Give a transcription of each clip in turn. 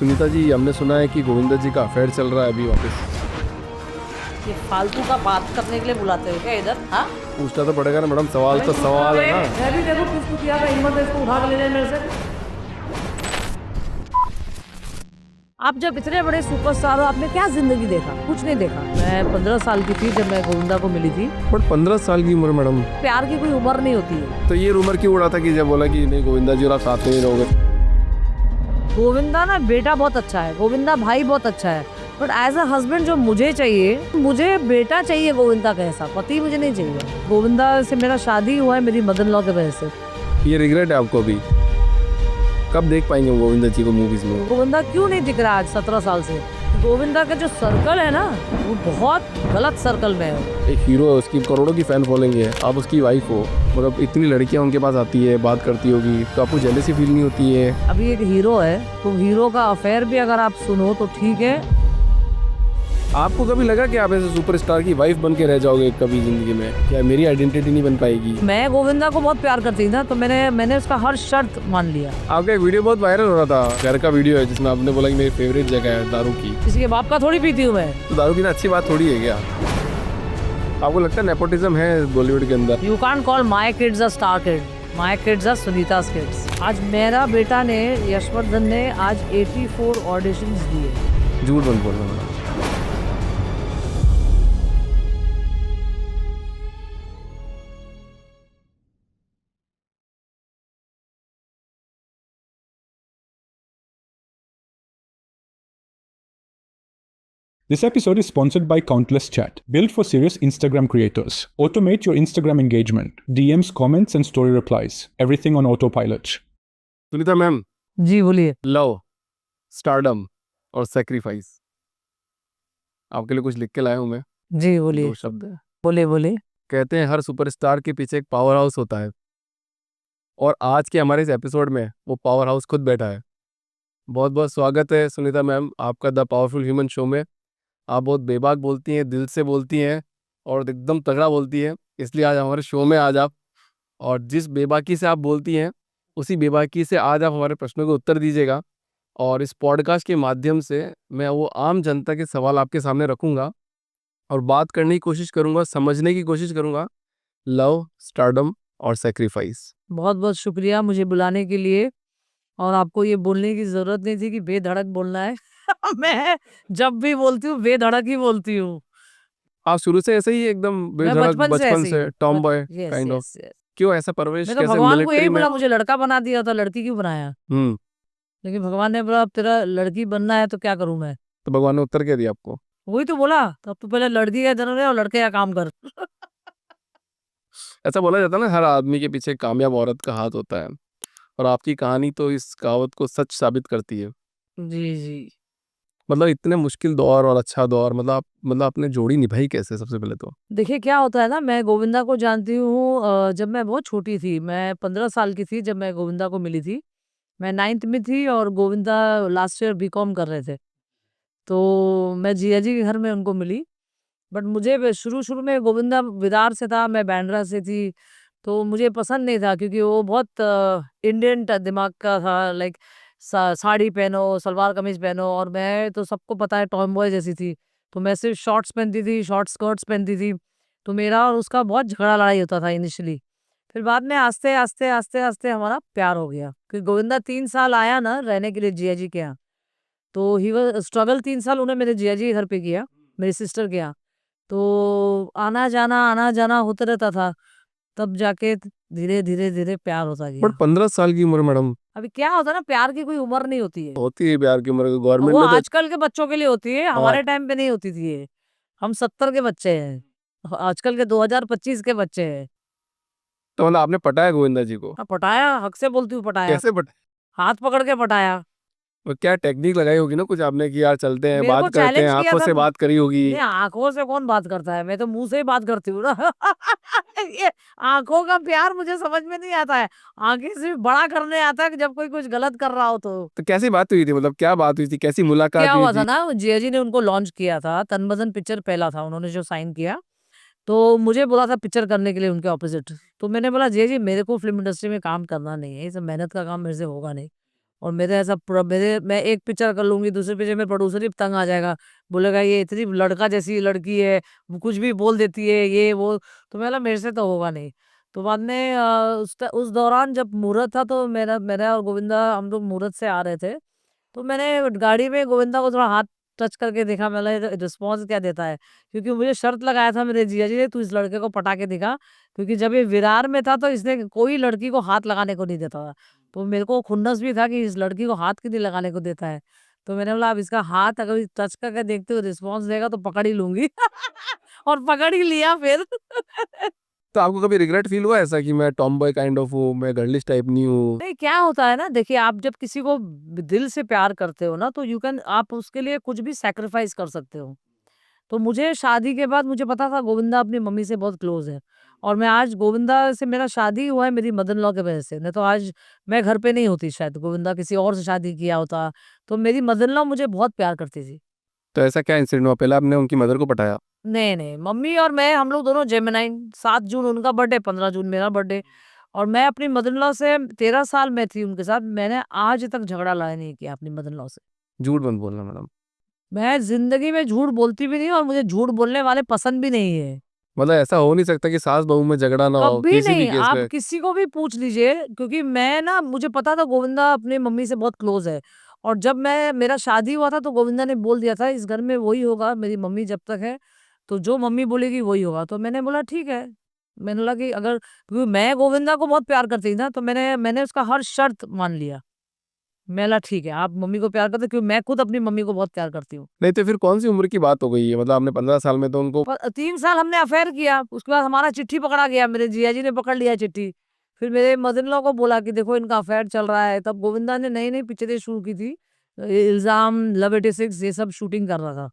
सुनीता जी, हमने सुना है कि गोविंदा जी का अफेयर चल रहा है अभी वापस। ये फालतू का बात करने के लिए बुलाते हो क्या इधर? हाँ, पूछना तो पड़ेगा ना मैडम, सवाल तो सवाल है ना। मैं भी देखो किसको किया था, हिम्मत है इसको उठा के ले जाए मेरे से। आप जब इतने बड़े सुपरस्टार हो, आपने क्या जिंदगी देखा? कुछ नहीं देखा। मैं 15 साल की थी जब मैं गोविंदा को मिली थी। बट 15 साल की उम्र मैडम, प्यार की कोई उम्र नहीं होती है। तो ये रूमर क्यों उड़ा था कि जब बोला कि नहीं गोविंदा जी और आप साथ में ही रहोगे? गोविंदा ना बेटा बहुत अच्छा है, गोविंदा भाई बहुत अच्छा है, बट एज अ हस्बैंड जो मुझे चाहिए, मुझे बेटा चाहिए गोविंदा का, ऐसा पति मुझे नहीं चाहिए। गोविंदा से मेरा शादी हुआ है मेरी मदर इन लॉ के वजह से। ये रिग्रेट है आपको अभी? कब देख पाएंगे गोविंदा जी को मूवीज में? गोविंदा क्यों नहीं दिख रहा आज 17 साल से? गोविंदा का जो सर्कल है ना, वो बहुत गलत सर्कल में है। एक हीरो है, उसकी करोड़ों की फैन फॉलोइंग है, आप उसकी वाइफ हो, मतलब इतनी लड़कियां उनके पास आती है, बात करती होगी, तो आपको जेलसी फील नहीं होती है? अभी एक हीरो है, तो हीरो का अफेयर भी अगर आप सुनो तो ठीक है। आपको कभी लगा कि आप ऐसे सुपरस्टार की वाइफ बन के रह जाओगे कभी जिंदगी में? क्या मेरी आइडेंटिटी नहीं बन पाएगी? मैं गोविंदा को बहुत प्यार करती थी ना, तो मैंने उसका हर शर्त मान लिया। आपका एक वीडियो बहुत वायरल हो रहा था, घर का वीडियो है, जिसमें आपने बोला कि मेरी फेवरेट जगह है दारू की। किसी के बाप का थोड़ी पीती हूँ मैं। तो दारू पीना अच्छी बात थोड़ी है क्या? आपको लगता है नेपोटिज्म है बॉलीवुड के अंदर? You can't call my kids a star kid, my kids are Sunita's kids. आज मेरा बेटा ने, यशवर्धन ने आज 84 ऑडिशंस दिए। झूठ मत बोलना madam. This episode is sponsored by Countless Chat, built for serious Instagram creators. Automate your Instagram engagement, DMs, comments, and story replies. Everything on autopilot. Sunita ma'am, जी बोलिए। लव, स्टारडम और सेक्रीफाइस, आपके लिए कुछ लिख के लाया हूँ मैं। जी बोलिए। 2 शब्द है। बोले बोले। कहते हैं हर सुपरस्टार के पीछे एक पावर हाउस होता है, और आज के हमारे इस एपिसोड में वो पावर हाउस खुद बैठा है। बहुत बहुत स्वागत है सुनीता मैम आपका द पावरफुल ह्यूमन शो में। आप बहुत बेबाक बोलती हैं, दिल से बोलती हैं, और एकदम तगड़ा बोलती हैं, इसलिए आज हमारे शो में आज आप, और जिस बेबाकी से आप बोलती हैं उसी बेबाकी से आज आप हमारे प्रश्नों के उत्तर दीजिएगा। और इस पॉडकास्ट के माध्यम से मैं वो आम जनता के सवाल आपके सामने रखूंगा और बात करने की कोशिश करूंगा, समझने की कोशिश करूंगा, लव, स्टारडम और सेक्रीफाइस। बहुत बहुत शुक्रिया मुझे बुलाने के लिए, और आपको ये बोलने की जरूरत नहीं थी कि बेधड़क बोलना है। मैं जब भी बोलती हूँ बेधड़क ही बोलती हूँ। आप शुरू से ऐसे ही एकदम मैं बेधड़क, बचपन से बचपन ऐसी से हूँ। Tom boy yes kind of? Yes yes. क्यों ऐसा परवरिश, मैं तो कैसे भगवान को मिलिट्री यही में? बोला, मुझे लड़का बना दिया था, लड़की क्यों बनाया? हम्म। लेकिन भगवान ने बोला अब तेरा लड़की बनना है तो क्या करूं मैं? तो भगवान ने उत्तर क्या दिया आपको? वही तो बोला, तब तो पहले लड़की का जन्म ले और लड़के का काम कर। ऐसा बोला जाता है ना, हर आदमी के पीछे एक कामयाब औरत का हाथ होता है, और आपकी कहानी तो इस कहावत को सच साबित करती है। जी जी। मतलब इतने मुश्किल दौर और अच्छा दौर, मतलब आपने जोड़ी निभाई कैसे सबसे पहले तो? देखिए क्या होता है ना, मैं गोविंदा को जानती हूँ जब मैं बहुत छोटी थी। मैं 15 साल की थी जब मैं गोविंदा को मिली थी। मैं 9th में थी और गोविंदा लास्ट ईयर बीकॉम कर रहे थे। तो मैं जिया जी के घर में उनको मिली। बट मुझे शुरू शुरू में गोविंदा विदार से था, मैं बांद्रा से थी, तो मुझे पसंद नहीं था क्योंकि वो बहुत इंडियन दिमाग का था। लाइक साड़ी पहनो, सलवार कमीज पहनो, और मैं तो सबको पता है टॉम बॉय जैसी थी, तो मैं सिर्फ शॉर्ट्स पहनती थी, शॉर्ट स्कर्ट्स पहनती थी। तो मेरा और उसका बहुत झगड़ा लड़ाई होता था इनिशियली। फिर बाद में आस्ते आस्ते आस्ते आस्ते हमारा प्यार हो गया, क्योंकि गोविंदा 3 साल आया ना रहने के लिए जिया जी के यहाँ। तो ही वाज स्ट्रगल, 3 साल उन्हें मेरे जिया जी के घर पे किया, मेरी सिस्टर के यहाँ। तो आना जाना होता रहता था, तब जाके धीरे धीरे धीरे प्यार होता बट गया। 15 साल की उम्र मैडम, अभी क्या होता है ना, प्यार की कोई उम्र नहीं होती है। होती है प्यार की उम्र? और गवर्नमेंट वो ने तो आजकल के बच्चों के लिए होती है, हाँ, हमारे टाइम पे नहीं होती थी ये। हम 70 के बच्चे हैं, आजकल के 2025 के बच्चे हैं। तो मतलब आपने पटाया गोविंदा जी को? हाँ, पटाया, हक से बोलती हूँ पटाया। कैसे पटाया? हाथ पकड़ के पटाया। वो क्या टेक्निक लगाई होगी ना कुछ आपने कि यार चलते हैं, मेरे बात को करते हैं, चैलेंज किया आंखों था। से बात करी होगी? नहीं, आंखों से कौन बात करता है, मैं तो मुंह से ही बात करती हूँ ना। ये आंखों का प्यार मुझे समझ में नहीं आता है। आंखें सिर्फ बड़ा करने आता है कि जब कोई कुछ गलत कर रहा हो तो। तो कैसी बात हुई थी, मतलब क्या बात हुई थी, कैसी मुलाकात क्या हुई हुआ था थी? ना, जिया जी ने उनको लॉन्च किया था, तन बदन पिक्चर पहला था उन्होंने जो साइन किया। तो मुझे बोला था पिक्चर करने के लिए उनके ऑपोजिट। तो मैंने बोला जिया जी मेरे को फिल्म इंडस्ट्री में काम करना नहीं है, ये सब मेहनत का काम मेरे से होगा नहीं। और मेरे ऐसा मेरे मैं एक पिक्चर कर लूंगी, दूसरे पिक्चर में प्रोड्यूसर ही तंग आ जाएगा, बोलेगा ये इतनी लड़का जैसी लड़की है, वो कुछ भी बोल देती है ये वो। तो मैं बोला मेरे से तो होगा नहीं। तो बाद में उस दौरान जब मुहूर्त था, तो मेरा मेरा और गोविंदा हम लोग मुहूर्त से आ रहे थे, तो मैंने गाड़ी में गोविंदा को थोड़ा हाथ टच करके देखा, मतलब रिस्पॉन्स क्या देता है, क्योंकि मुझे शर्त लगाया था मेरे जिया जी ने, तू इस लड़के को पटा के दिखा, क्योंकि जब ये विरार में था तो इसने कोई लड़की को हाथ लगाने को नहीं देता था। तो मेरे को खुन्नस भी था कि इस लड़की को हाथ क्यों नहीं लगाने को देता है। तो मैंने बोला अब इसका हाथ अगर टच करके देखते हो रिस्पॉन्स देगा तो पकड़ ही लूंगी। और पकड़ ही लिया फिर। तो आपको कभी रिग्रेट फील हुआ ऐसा कि मैं टॉम बॉय काइंड ऑफ हूँ, मैं गर्लिश टाइप नहीं हूँ? नहीं, क्या होता है ना, देखिए आप जब किसी को दिल से प्यार करते हो ना, तो यू कैन आप उसके लिए कुछ भी सैक्रिफाइस कर सकते हो। तो मुझे शादी के बाद मुझे पता था गोविंदा अपनी मम्मी से बहुत क्लोज है, और मैं आज गोविंदा से मेरा शादी हुआ है मेरी मदर इन लॉ के वजह से, नहीं तो आज मैं घर पे नहीं होती, शायद गोविंदा किसी और से शादी किया होता। तो मेरी मदर इन लॉ मुझे बहुत प्यार करती थी। तो ऐसा क्या इंसिडेंट हुआ, पहले आपने उनकी मदर को पटाया? नहीं नहीं, मम्मी और मैं हम लोग दोनों जेमिनाइन, 7 जून उनका बर्थडे, 15 जून मेरा बर्थडे। और मैं अपनी मदर इन लॉ से 13 साल में थी उनके साथ, मैंने आज तक झगड़ा लड़ाई नहीं किया अपनी मदर इन लॉ से। झूठ मत बोलना मैडम। मैं जिंदगी में झूठ बोलती भी नहीं, और मुझे झूठ बोलने वाले पसंद भी नहीं है। मतलब ऐसा हो नहीं सकता कि सास बहू में झगड़ा ना हो कभी किसी भी नहीं, केस आप में? किसी को भी पूछ लीजिए, क्योंकि मैं ना मुझे पता था गोविंदा अपनी मम्मी से बहुत क्लोज है। और जब मेरा शादी हुआ था तो गोविंदा ने बोल दिया था इस घर में वही होगा, मेरी मम्मी जब तक है तो जो मम्मी बोलेगी वही होगा। तो मैंने बोला ठीक है। मैंने बोला कि अगर, क्योंकि मैं गोविंदा को बहुत प्यार करती थी ना, तो मैंने मैंने उसका हर शर्त मान लिया। मैं बोला ठीक है, आप मम्मी को प्यार करते हो, क्योंकि मैं खुद अपनी मम्मी को बहुत प्यार करती हूँ। नहीं तो फिर कौन सी उम्र की बात हो गई है, मतलब आपने 15 साल में तो उनको। पर 3 साल हमने अफेयर किया, उसके बाद हमारा चिट्ठी पकड़ा गया, मेरे जिया जी ने पकड़ लिया चिट्ठी। फिर मेरे मदर इन लॉ को बोला कि देखो इनका अफेयर चल रहा है, तब गोविंदा ने नई नई पिक्चरें शुरू की थी, इल्जाम, लव 86 ये सब शूटिंग कर रहा था।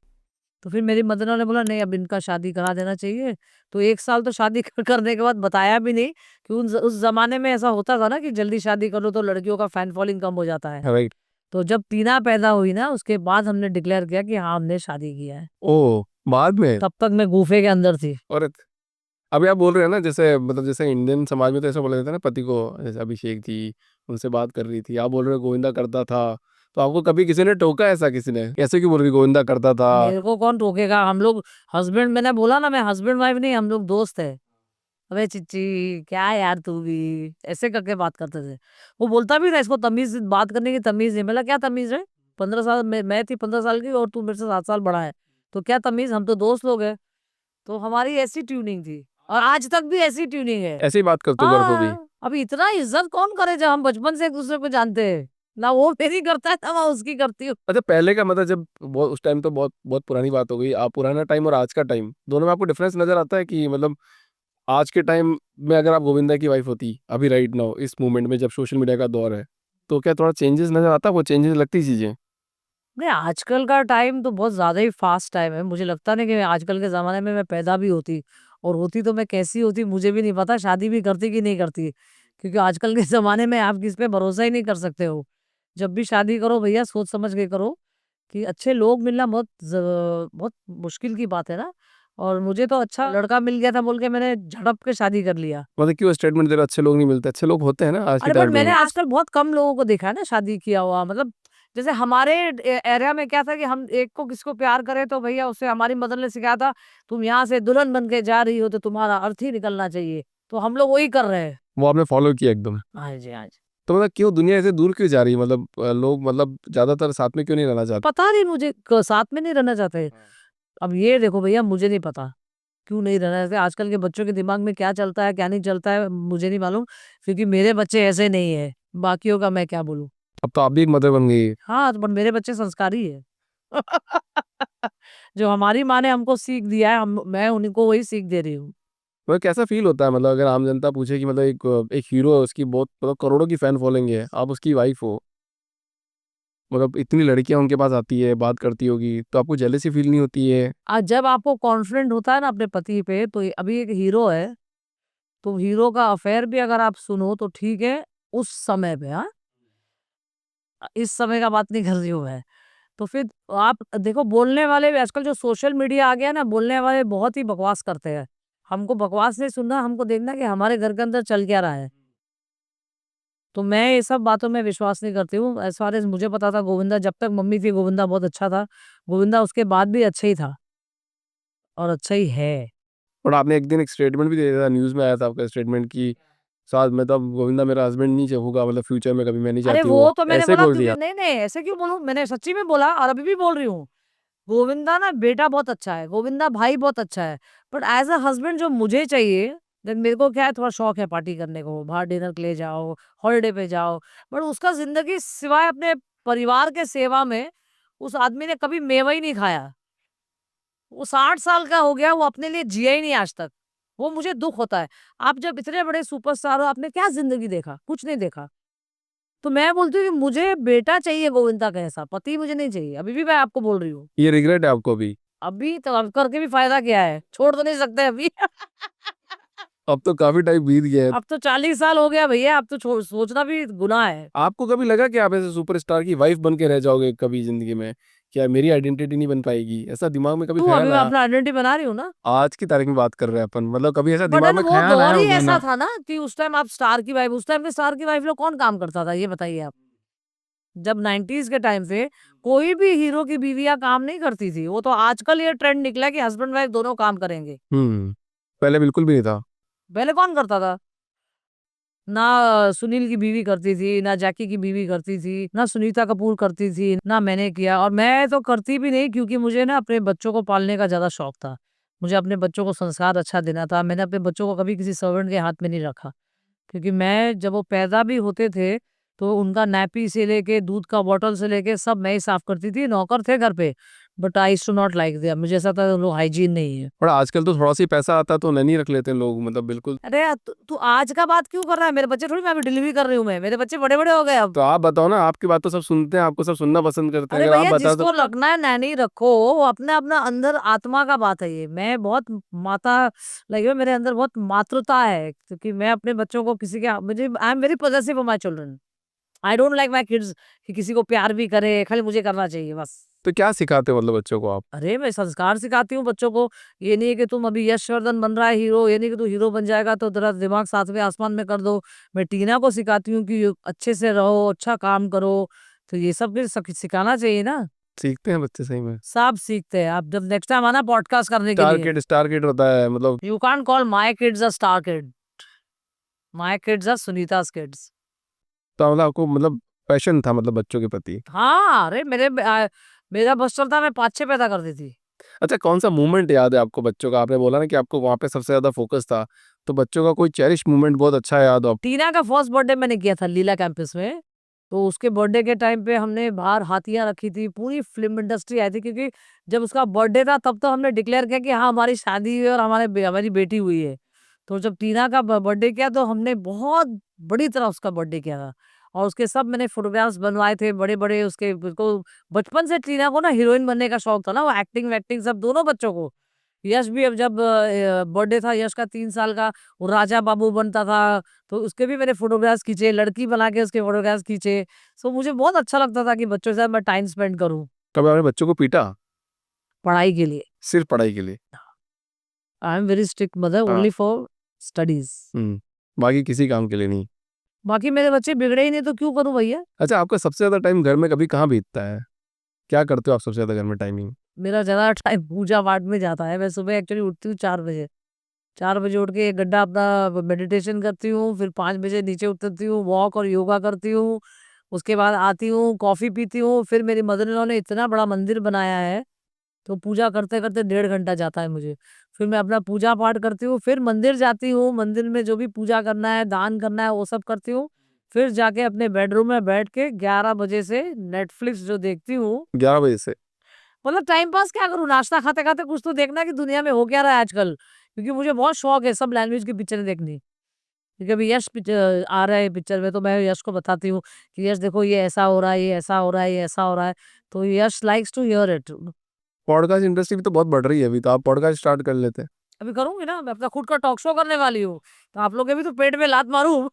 तो फिर मेरी मदर इन लॉ ने बोला नहीं अब इनका शादी करा देना चाहिए। तो 1 साल तो शादी करने के बाद बताया भी नहीं, कि उस जमाने में ऐसा होता था ना कि जल्दी शादी करो तो लड़कियों का फैन फॉलोइंग कम हो जाता है। राइट। तो जब टीना पैदा हुई ना, उसके बाद हमने डिक्लेयर किया कि हाँ हमने शादी किया है। ओ, बाद में? तब तक मैं गूफे के अंदर थी। और अभी आप बोल रहे हैं ना, जैसे मतलब जैसे इंडियन समाज में तो ऐसा बोला जाता है ना, पति को, जैसे अभिषेक थी उनसे बात कर रही थी, आप बोल रहे हो गोविंदा करता था। तो आपको कभी किसी ने टोका ऐसा, किसी ने ऐसे क्यों बोल रही गोविंदा करता था? मेरे को कौन टोकेगा, हम लोग हस्बैंड, मैंने बोला ना मैं हस्बैंड वाइफ नहीं, हम लोग दोस्त है। अबे चिच्ची क्या यार तू भी, ऐसे करके बात करते थे। वो बोलता भी था इसको तमीज, बात करने की तमीज नहीं। मतलब क्या तमीज है, 15 साल मैं थी 15 साल की, और तू मेरे से 7 साल बड़ा है, तो क्या तमीज, हम तो दोस्त लोग हैं। तो हमारी ऐसी ट्यूनिंग थी, और आज तक भी ऐसी ट्यूनिंग है। ऐसे ही बात करते हो घर को भी? हाँ, अभी इतना इज्जत कौन करे जब हम बचपन से एक दूसरे को जानते हैं। ना वो मेरी करता है ना मैं उसकी करती हूँ। अच्छा, पहले का मतलब जब बहुत उस टाइम तो बहुत बहुत पुरानी बात हो गई, आप पुराना टाइम और आज का टाइम दोनों में आपको डिफरेंस नजर आता है कि मतलब आज के टाइम में अगर आप गोविंदा की वाइफ होती अभी राइट नाउ इस मोमेंट में जब सोशल मीडिया का दौर है, तो क्या थोड़ा चेंजेस नजर आता है, वो चेंजेस लगती चीजें? नहीं, आजकल का टाइम तो बहुत ज़्यादा ही फ़ास्ट टाइम है। मुझे लगता नहीं कि आजकल के ज़माने में मैं पैदा भी होती, और होती तो मैं कैसी होती मुझे भी नहीं पता, शादी भी करती कि नहीं करती। क्योंकि आजकल के ज़माने में आप किसी पे भरोसा ही नहीं कर सकते हो। जब भी शादी करो भैया सोच समझ के करो, कि अच्छे लोग मिलना बहुत मुश्किल की बात है ना। और मुझे तो अच्छा लड़का मिल गया था बोल के मैंने झड़प के शादी कर लिया। मतलब क्यों स्टेटमेंट दे रहे हो, अच्छे लोग नहीं मिलते? अच्छे लोग होते हैं ना आज की अरे बट टाइम मैंने में। आजकल बहुत कम लोगों को देखा है ना शादी किया हुआ, मतलब जैसे हमारे एरिया में क्या था कि हम एक को किसको प्यार करें तो भैया उसे हमारी मदर ने सिखाया था, तुम यहाँ से दुल्हन बन के जा रही हो तो तुम्हारा अर्थ ही निकलना चाहिए। तो हम लोग वही कर रहे हैं। वो आपने फॉलो किया एकदम? हाँ जी हाँ जी। तो मतलब क्यों दुनिया ऐसे दूर क्यों जा रही है, मतलब लोग मतलब ज्यादातर साथ में क्यों नहीं रहना चाहते? पता नहीं मुझे साथ में नहीं रहना चाहते। अब ये देखो भैया मुझे नहीं पता क्यों नहीं रहना चाहते, आजकल के बच्चों के दिमाग में क्या चलता है क्या नहीं चलता है मुझे नहीं मालूम, क्योंकि मेरे बच्चे ऐसे नहीं है। बाकियों का मैं क्या बोलूं। अब तो आप भी एक मदर बन गई। हाँ, तो मेरे बच्चे संस्कारी है। जो हमारी माँ ने हमको सीख दिया है, मैं उनको वही सीख दे रही हूँ। मतलब कैसा फील होता है, मतलब अगर आम जनता पूछे कि मतलब एक हीरो है, उसकी बहुत मतलब करोड़ों की फैन फॉलोइंग है, आप उसकी वाइफ हो, मतलब इतनी लड़कियां उनके पास आती है, बात करती होगी, तो आपको जेलसी फील नहीं होती है? आज जब आपको कॉन्फिडेंट होता है ना अपने पति पे, तो अभी एक हीरो है, तो हीरो का अफेयर भी अगर आप सुनो तो ठीक है, उस समय पे, हाँ, इस समय का बात नहीं कर रही हूँ मैं। तो फिर आप देखो बोलने वाले भी आजकल जो सोशल मीडिया आ गया ना, बोलने वाले बहुत ही बकवास करते हैं। हमको बकवास नहीं सुनना, हमको देखना कि हमारे घर के अंदर चल क्या रहा है। तो मैं ये सब बातों में विश्वास नहीं करती हूँ। एज़ फार एज़ मुझे पता था गोविंदा जब तक मम्मी थी गोविंदा बहुत अच्छा था। गोविंदा उसके बाद भी अच्छा ही था और अच्छा ही है। और आपने एक दिन एक स्टेटमेंट भी दे दिया था, न्यूज़ में आया था आपका स्टेटमेंट कि साथ मतलब गोविंदा मेरा हस्बैंड नहीं होगा, मतलब फ्यूचर में कभी मैं नहीं अरे चाहती वो वो, तो मैंने ऐसे बोला बोल क्योंकि दिया। नहीं, ऐसे क्यों बोलूँ? मैंने सच्ची में बोला और अभी भी बोल रही हूँ। गोविंदा ना बेटा बहुत अच्छा है, गोविंदा भाई बहुत अच्छा है, बट एज़ अ हस्बैंड जो मुझे चाहिए, देन मेरे को क्या है थोड़ा शौक है पार्टी करने को, बाहर डिनर के लिए जाओ, हॉलिडे पे जाओ, बट उसका ज़िंदगी सिवाय अपने परिवार के सेवा में, उस आदमी ने कभी मेवा ही नहीं खाया। वो 60 साल का हो गया, वो अपने लिए जिया ही नहीं आज तक। वो मुझे दुःख होता है। आप जब इतने बड़े सुपरस्टार हो, आपने क्या ज़िंदगी देखा? कुछ नहीं देखा। तो मैं बोलती हूँ कि मुझे बेटा चाहिए गोविंदा का ऐसा, पति मुझे नहीं चाहिए। अभी भी मैं आपको बोल रही हूँ। ये रिग्रेट है आपको भी? अभी तो अब करके भी फ़ायदा क्या है? छोड़ तो नहीं सकते अभी। अब तो काफ़ी टाइम बीत गया है। अब तो 40 साल हो गया भैया, अब तो सोचना भी गुनाह है। आपको कभी लगा कि आप ऐसे सुपरस्टार की वाइफ़ बन के रह जाओगे कभी ज़िंदगी में? क्या मेरी आइडेंटिटी नहीं बन पाएगी? ऐसा दिमाग में कभी क्यों? अभी ख़्याल मैं आया? अपना आइडेंटिटी बना रही हूँ ना। आज की तारीख में बात कर रहे हैं अपन, मतलब कभी ऐसा बट दिमाग देन में वो ख़्याल आया दौर ही होगा ऐसा ना? था ना कि उस टाइम आप स्टार की वाइफ, उस टाइम पे स्टार की वाइफ लोग कौन काम करता था? ये बताइए आप। जब 90s के टाइम पे कोई भी हीरो की बीवियाँ काम नहीं करती थी। वो तो आजकल ये ट्रेंड निकला कि हस्बैंड वाइफ दोनों काम करेंगे। पहले बिल्कुल भी नहीं था। पहले कौन करता था? ना सुनील की बीवी करती थी, ना जैकी की बीवी करती थी, ना सुनीता कपूर करती थी, ना मैंने किया और मैं तो करती भी नहीं क्योंकि मुझे ना अपने बच्चों को पालने का ज़्यादा शौक था। मुझे अपने बच्चों को संस्कार अच्छा देना था। मैंने अपने बच्चों को कभी किसी सर्वेंट के हाथ में नहीं रखा। क्योंकि मैं जब वो पैदा भी होते थे, तो उनका नैपी से लेके दूध का बॉटल से लेके सब मैं ही साफ करती थी। नौकर थे घर पे, but I used to not like them. मुझे ऐसा था लोग हाइजीन नहीं है। और आजकल तो थोड़ा-सा ही पैसा आता है तो नैनी रख लेते हैं लोग, मतलब बिल्कुल। अरे तू आज का बात क्यों कर रहा है? मेरे बच्चे थोड़ी मैं अभी डिलीवरी कर रही हूँ मैं। मेरे बच्चे बड़े-बड़े हो गए अब। तो आप बताओ ना, आपकी बात तो सब सुनते हैं, आपको सब सुनना पसंद करते हैं, अरे अगर आप भैया बता दो। जिसको रखना है नैनी रखो, वो अपना अपना अंदर आत्मा का बात है ये। मैं बहुत माता लाइक मेरे अंदर बहुत मातृता है क्योंकि मैं अपने बच्चों को किसी के मुझे आई am very possessive for my children. I don't like my kids कि किसी को प्यार भी करे, खाली मुझे करना चाहिए बस। तो क्या सिखाते हो मतलब बच्चों को आप? अरे मैं संस्कार सिखाती हूँ बच्चों को। ये नहीं है कि तुम अभी यश वर्धन बन रहा है हीरो, ये नहीं कि तू हीरो बन जाएगा तो तेरा दिमाग सातवें आसमान में कर दो। मैं टीना को सिखाती हूँ कि अच्छे से रहो, अच्छा काम करो। तो ये सब भी सिखाना चाहिए ना। सीखते हैं बच्चे सही में। सब सीखते हैं। आप जब नेक्स्ट टाइम आना पॉडकास्ट करने के लिए, स्टार किड होता है मतलब। You can't call my kids a star kid, my kids are Sunita's kids. तो मतलब आपको मतलब पैशन था मतलब बच्चों के प्रति। हाँ, अरे मेरा बस चलता मैं 5-6 पैदा कर देती। अच्छा, कौन-सा मोमेंट याद है आपको बच्चों का? आपने बोला ना कि आपको वहाँ पे सबसे ज़्यादा फ़ोकस था, तो बच्चों का कोई चेरिश मोमेंट बहुत अच्छा याद हो? टीना का फर्स्ट बर्थडे मैंने किया था लीला कैंपस में। तो उसके बर्थडे के टाइम पे हमने बाहर हाथियाँ रखी थी, पूरी फ़िल्म इंडस्ट्री आई थी क्योंकि जब उसका बर्थडे था तब तो हमने डिक्लेयर किया कि हाँ, हमारी शादी हुई है और हमारी बेटी हुई है। तो जब टीना का बर्थडे किया तो हमने बहुत बड़ी तरह उसका बर्थडे किया था और उसके सब मैंने फ़ोटोग्राफ्स बनवाए थे बड़े-बड़े उसके बिल्कुल बचपन से टीना को ना हीरोइन बनने का शौक था ना, वो एक्टिंग-वैक्टिंग सब दोनों बच्चों को। यश भी अब जब बर्थडे था यश का 3 साल का, वो राजा बाबू बनता था। तो उसके भी मैंने फ़ोटोग्राफ्स खींचे, लड़की बना के उसके फ़ोटोग्राफ्स खींचे। सो मुझे बहुत अच्छा लगता था कि बच्चों के साथ मैं टाइम स्पेंड करूँ, कभी आपने बच्चों को पीटा? पढ़ाई के लिए। सिर्फ़ पढ़ाई के लिए? I am very strict mother हाँ। Only for studies. हुँ। बाकी किसी काम के लिए नहीं। बाकी मेरे बच्चे बिगड़े ही नहीं तो क्यों करूँ भैया? अच्छा, आपका सबसे ज़्यादा टाइम घर में कभी कहाँ बीतता है? क्या करते हो आप सबसे ज़्यादा घर में टाइमिंग? मेरा ज़्यादा टाइम पूजा पाठ में जाता है। मैं सुबह एक्चुअली उठती हूँ 4 बजे। 4 बजे उठ के 1 घंटा अपना मेडिटेशन करती हूँ, फिर 5 बजे नीचे उतरती हूँ, वॉक और योगा करती हूँ। उसके बाद आती हूँ, कॉफ़ी पीती हूँ, फिर मेरी मदर इन लॉ ने इतना बड़ा मंदिर बनाया है, तो पूजा करते-करते 1.5 घंटा जाता है मुझे। फिर मैं अपना पूजा पाठ करती हूँ, फिर मंदिर जाती हूँ, मंदिर में जो भी पूजा करना है, दान करना है, वो सब करती हूँ। फिर जाके अपने बेडरूम में बैठ के 11 बजे से नेटफ्लिक्स जो देखती हूँ, 11 बजे से? मतलब टाइम पास क्या करूँ, नाश्ता खाते-खाते कुछ तो देखना कि दुनिया में हो क्या रहा है आजकल। क्योंकि मुझे बहुत शौक है सब लैंग्वेज की पिक्चरें देखनी। क्योंकि अभी यश आ रहा है पिक्चर में तो मैं यश को बताती हूँ कि यश देखो ये ऐसा हो रहा है, ये ऐसा हो रहा है, ये ऐसा हो रहा है। तो Yash likes to hear it. Podcast industry भी तो बहुत बढ़ रही है अभी, तो आप पॉडकास्ट स्टार्ट कर लेते। अभी करूँगी ना, मैं अपना खुद का टॉक शो करने वाली हूँ। तो आप लोग के भी तो पेट में लात मारूँ।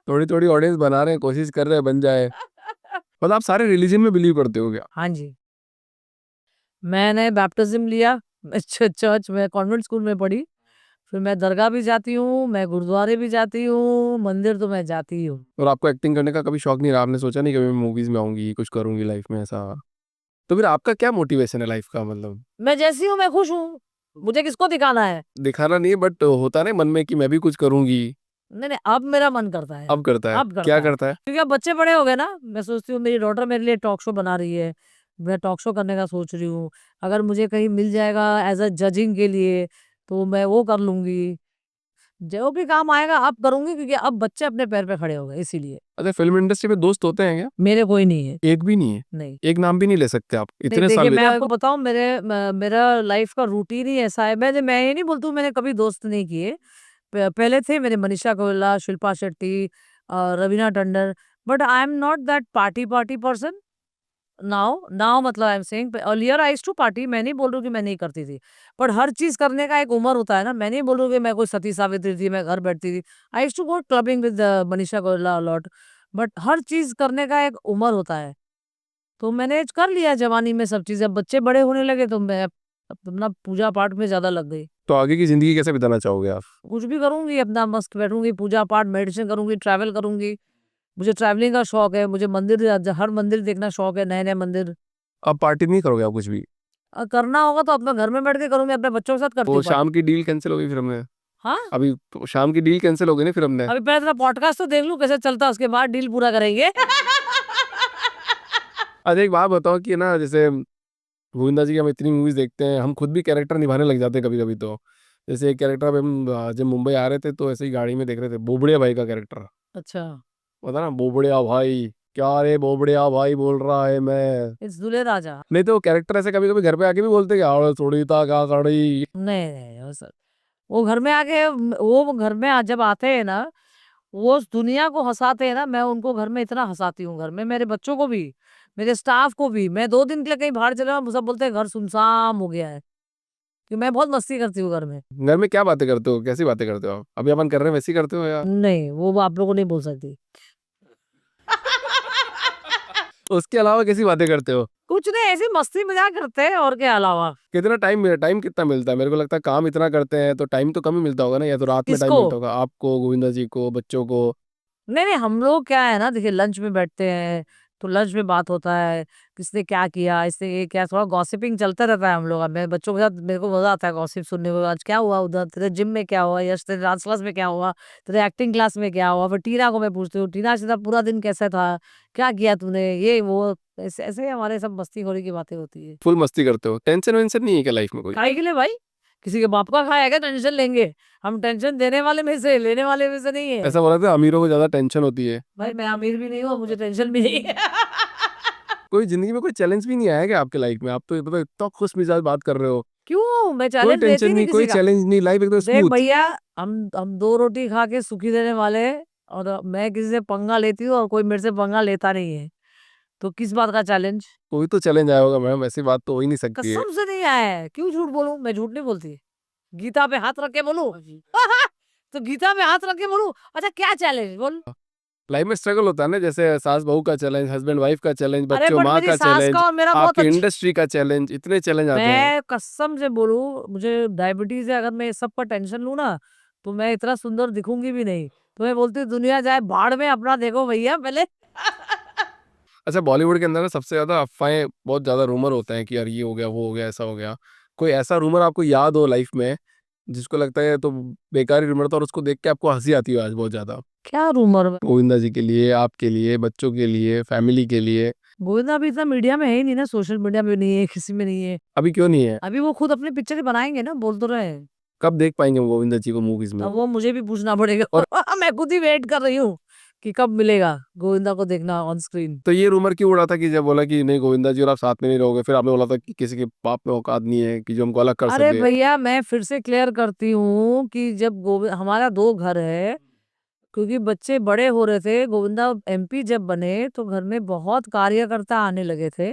थोड़ी-थोड़ी ऑडियंस बना रहे हैं, कोशिश कर रहे हैं बन जाए। मतलब आप सारे रिलीजन में बिलीव करते हो क्या? हाँ जी। मैंने बैप्टिज़्म लिया, मैं चर्च में कॉन्वेंट स्कूल में पढ़ी। फिर मैं दरगाह भी जाती हूँ, मैं गुरुद्वारे भी जाती हूँ, मंदिर तो मैं जाती ही हूँ। और आपको एक्टिंग करने का कभी शौक नहीं रहा? आपने सोचा नहीं कभी मैं मूवीज़ में आऊँगी, कुछ करूँगी लाइफ में ऐसा? तो फिर आपका क्या मोटिवेशन है लाइफ का मतलब? मैं जैसी हूँ मैं खुश हूँ, मुझे किसको दिखाना है? दिखाना नहीं है बट होता है ना मन में कि मैं भी कुछ करूँगी, नहीं, नहीं, अब मेरा मन करता है, अब करता है। अब क्या करता है। करता है? क्योंकि अब बच्चे बड़े हो गए ना, मैं सोचती हूँ मेरी डॉटर मेरे लिए टॉक शो बना रही है, मैं टॉक शो करने का सोच रही हूँ। अगर मुझे कहीं मिल जाएगा एज़ अ जजिंग के लिए, तो मैं वो कर लूँगी। जो भी काम आएगा अब करूँगी क्योंकि अब बच्चे अपने पैर पे खड़े हो गए इसीलिए। अच्छा, फ़िल्म इंडस्ट्री में दोस्त होते हैं क्या? मेरे कोई नहीं है, एक भी नहीं है? नहीं। एक नाम भी नहीं ले सकते आप? नहीं इतने देखिए साल मैं आपको बताऊँ मेरा लाइफ का रूटीन ही ऐसा है, मैं ये नहीं बोलती हूँ मैंने कभी दोस्त नहीं किए। पहले थे मेरे Manisha Koirala, Shilpa Shetty, Raveena Tandon, but I am not that party person now मतलब I am saying earlier I used to party, मैं नहीं बोल रही हूँ कि मैं नहीं करती थी। पर हर चीज़ करने का एक उम्र होता है ना, मैं नहीं बोल रही हूँ कि मैं कोई सती सावित्री थी, मैं घर बैठती थी। I used to go clubbing with Manisha Koirala a lot, but हर चीज़ करने का एक उम्र होता है। तो मैंने कर लिया जवानी में सब चीज़ें, अब बच्चे बड़े होने लगे तो मैं अपना पूजा पाठ में ज़्यादा लग गई। तो आगे की ज़िंदगी कैसे बिताना चाहोगे आप? कुछ भी करूँगी, अपना मस्त बैठूँगी, पूजा पाठ, मेडिटेशन करूँगी, ट्रैवल करूँगी। मुझे ट्रैवलिंग का शौक है, मुझे हर मंदिर देखना शौक है, नए-नए मंदिर। अब पार्टी नहीं करोगे आप कुछ भी? करना होगा तो अपने घर में बैठ के करूँगी, अपने बच्चों के साथ करती वो हूँ शाम पार्टी। की डील कैंसल हो गई फिर हमने। हाँ? अभी तो शाम की डील कैंसल हो गई ना फिर हमने। अभी पहले तेरा पॉडकास्ट तो देख लूँ कैसे चलता है, उसके बाद डील पूरा करेंगे। अच्छा एक बात बताओ कि ना जैसे गोविंदा जी की हम इतनी मूवीज़ देखते हैं, हम खुद भी कैरेक्टर निभाने लग जाते हैं कभी-कभी तो। जैसे एक कैरेक्टर अभी हम जब मुंबई आ रहे थे तो ऐसे ही गाड़ी में देख रहे थे, बोबड़े भाई का कैरेक्टर। अच्छा, पता ना बोबड़िया भाई, क्या रे बोबड़िया भाई बोल रहा है मैं। इट्स दूल्हे राजा। नहीं तो वो कैरेक्टर ऐसे कभी-कभी घर पे आके भी बोलते हैं, "आओ थोड़ी ता क्या करी।" नहीं, नहीं, वो सर वो घर में आके वो घर में जब आते हैं ना, वो उस दुनिया को हँसाते हैं ना, मैं उनको घर में इतना हँसाती हूँ घर में, मेरे बच्चों को भी, मेरे स्टाफ को भी। मैं 2 दिन के लिए कहीं बाहर चले जाऊँ, सब बोलते हैं घर सुनसान हो गया है, कि मैं बहुत मस्ती करती हूँ घर में। घर में क्या बातें करते हो? कैसी बातें करते हो आप? अभी अपन कर रहे हैं वैसी करते हो या नहीं, वो आप लोगों को नहीं बोल सकती। उसके अलावा कैसी बातें करते हो? कुछ नहीं, ऐसी मस्ती मज़ाक करते हैं और क्या अलावा। कितना टाइम कितना मिलता है? मेरे को लगता है काम इतना करते हैं तो टाइम तो कम ही मिलता होगा ना, या तो रात में टाइम किसको? मिलता होगा आपको, गोविंदा जी को, बच्चों को? नहीं, नहीं, हम लोग क्या है ना देखिए लंच में बैठते हैं, तो लंच में बात होता है, किसने क्या किया, इसने ये क्या थोड़ा गॉसिपिंग चलता रहता है हम लोग। अब मेरे बच्चों के साथ मेरे को मज़ा आता है गॉसिप सुनने में, आज क्या हुआ उधर, तेरे जिम में क्या हुआ, यश तेरे डांस क्लास में क्या हुआ, तेरे एक्टिंग क्लास में क्या हुआ, फिर टीना को मैं पूछती हूँ, टीना से पूरा दिन कैसा था, क्या किया तूने, ये वो, ऐसे ऐसे हमारे सब मस्तीखोरी की बातें होती है। फुल मस्ती करते हो? टेंशन-वेंशन नहीं है क्या लाइफ में कोई? काहे के लिए भाई? किसी के बाप का खाया है क्या टेंशन लेंगे? हम टेंशन देने वाले में से, लेने वाले में से नहीं है। ऐसा बोला था अमीरों को ज़्यादा टेंशन होती है। भाई मैं अमीर भी नहीं हूँ, मुझे टेंशन भी नहीं है। कोई ज़िंदगी में कोई चैलेंज भी नहीं आया क्या आपके लाइफ में? आप तो मतलब इतना खुश-मिजाज बात कर रहे हो। क्यों? मैं कोई चैलेंज टेंशन लेती नहीं नहीं, कोई किसी का। चैलेंज नहीं, लाइफ एकदम देख स्मूथ। भैया, हम 2 रोटी खा के सुखी रहने वाले हैं और मैं किसी से पंगा लेती हूँ और कोई मेरे से पंगा लेता नहीं है। तो किस बात का चैलेंज? कोई तो चैलेंज आया होगा मैम, ऐसी बात तो हो ही नहीं सकती है। कसम से नहीं आया है। क्यों झूठ बोलूँ? मैं झूठ नहीं बोलती। गीता पे हाथ रख के बोलूँ? तो गीता पे हाथ रख के बोलूँ? अच्छा क्या चैलेंज बोल? लाइफ में स्ट्रगल होता है ना, जैसे सास-बहू का चैलेंज, हस्बैंड-वाइफ का चैलेंज, अरे बच्चों बट माँ मेरी का सास चैलेंज, का और मेरा बहुत आपकी अच्छा। इंडस्ट्री का चैलेंज, इतने चैलेंज आते हैं। मैं कसम से बोलूँ, मुझे डायबिटीज़ है, अगर मैं इस सब का टेंशन लूँ ना, तो मैं इतना सुंदर दिखूँगी भी नहीं। तो मैं बोलती हूँ दुनिया जाए भाड़ में, अपना देखो भैया पहले। अच्छा बॉलीवुड के अंदर ना सबसे ज़्यादा अफ़वाहें, बहुत ज़्यादा रूमर होते हैं कि यार ये हो गया, वो हो गया, ऐसा हो गया। कोई ऐसा रूमर आपको याद हो लाइफ में, जिसको लगता है ये तो बेकार ही रूमर था और उसको देख के आपको हँसी आती हो आज बहुत ज़्यादा? क्या रूमर? गोविंदा जी के लिए, आपके लिए, बच्चों के लिए, फैमिली के लिए? गोविंदा अभी इतना मीडिया में है ही नहीं ना, सोशल मीडिया में नहीं है, किसी में नहीं है। अभी क्यों नहीं है? अभी वो खुद अपनी पिक्चर बनाएँगे ना, बोल तो रहे हैं। कब देख पाएँगे हम गोविंदा जी को मूवीज़ में? अब वो मुझे भी पूछना पड़ेगा। और मैं खुद ही वेट कर रही हूँ कि कब मिलेगा गोविंदा को देखना ऑन स्क्रीन। तो ये रूमर क्यों उड़ा था कि जब बोला कि नहीं गोविंदा जी और आप साथ में नहीं रहोगे, फिर आपने बोला था कि किसी के बाप में औकात नहीं है कि जो हमको अलग कर अरे सके? भैया मैं फिर से क्लियर करती हूँ कि जब हमारा 2 घर है, क्योंकि बच्चे बड़े हो रहे थे, गोविंदा एमपी जब बने तो घर में बहुत कार्यकर्ता आने लगे थे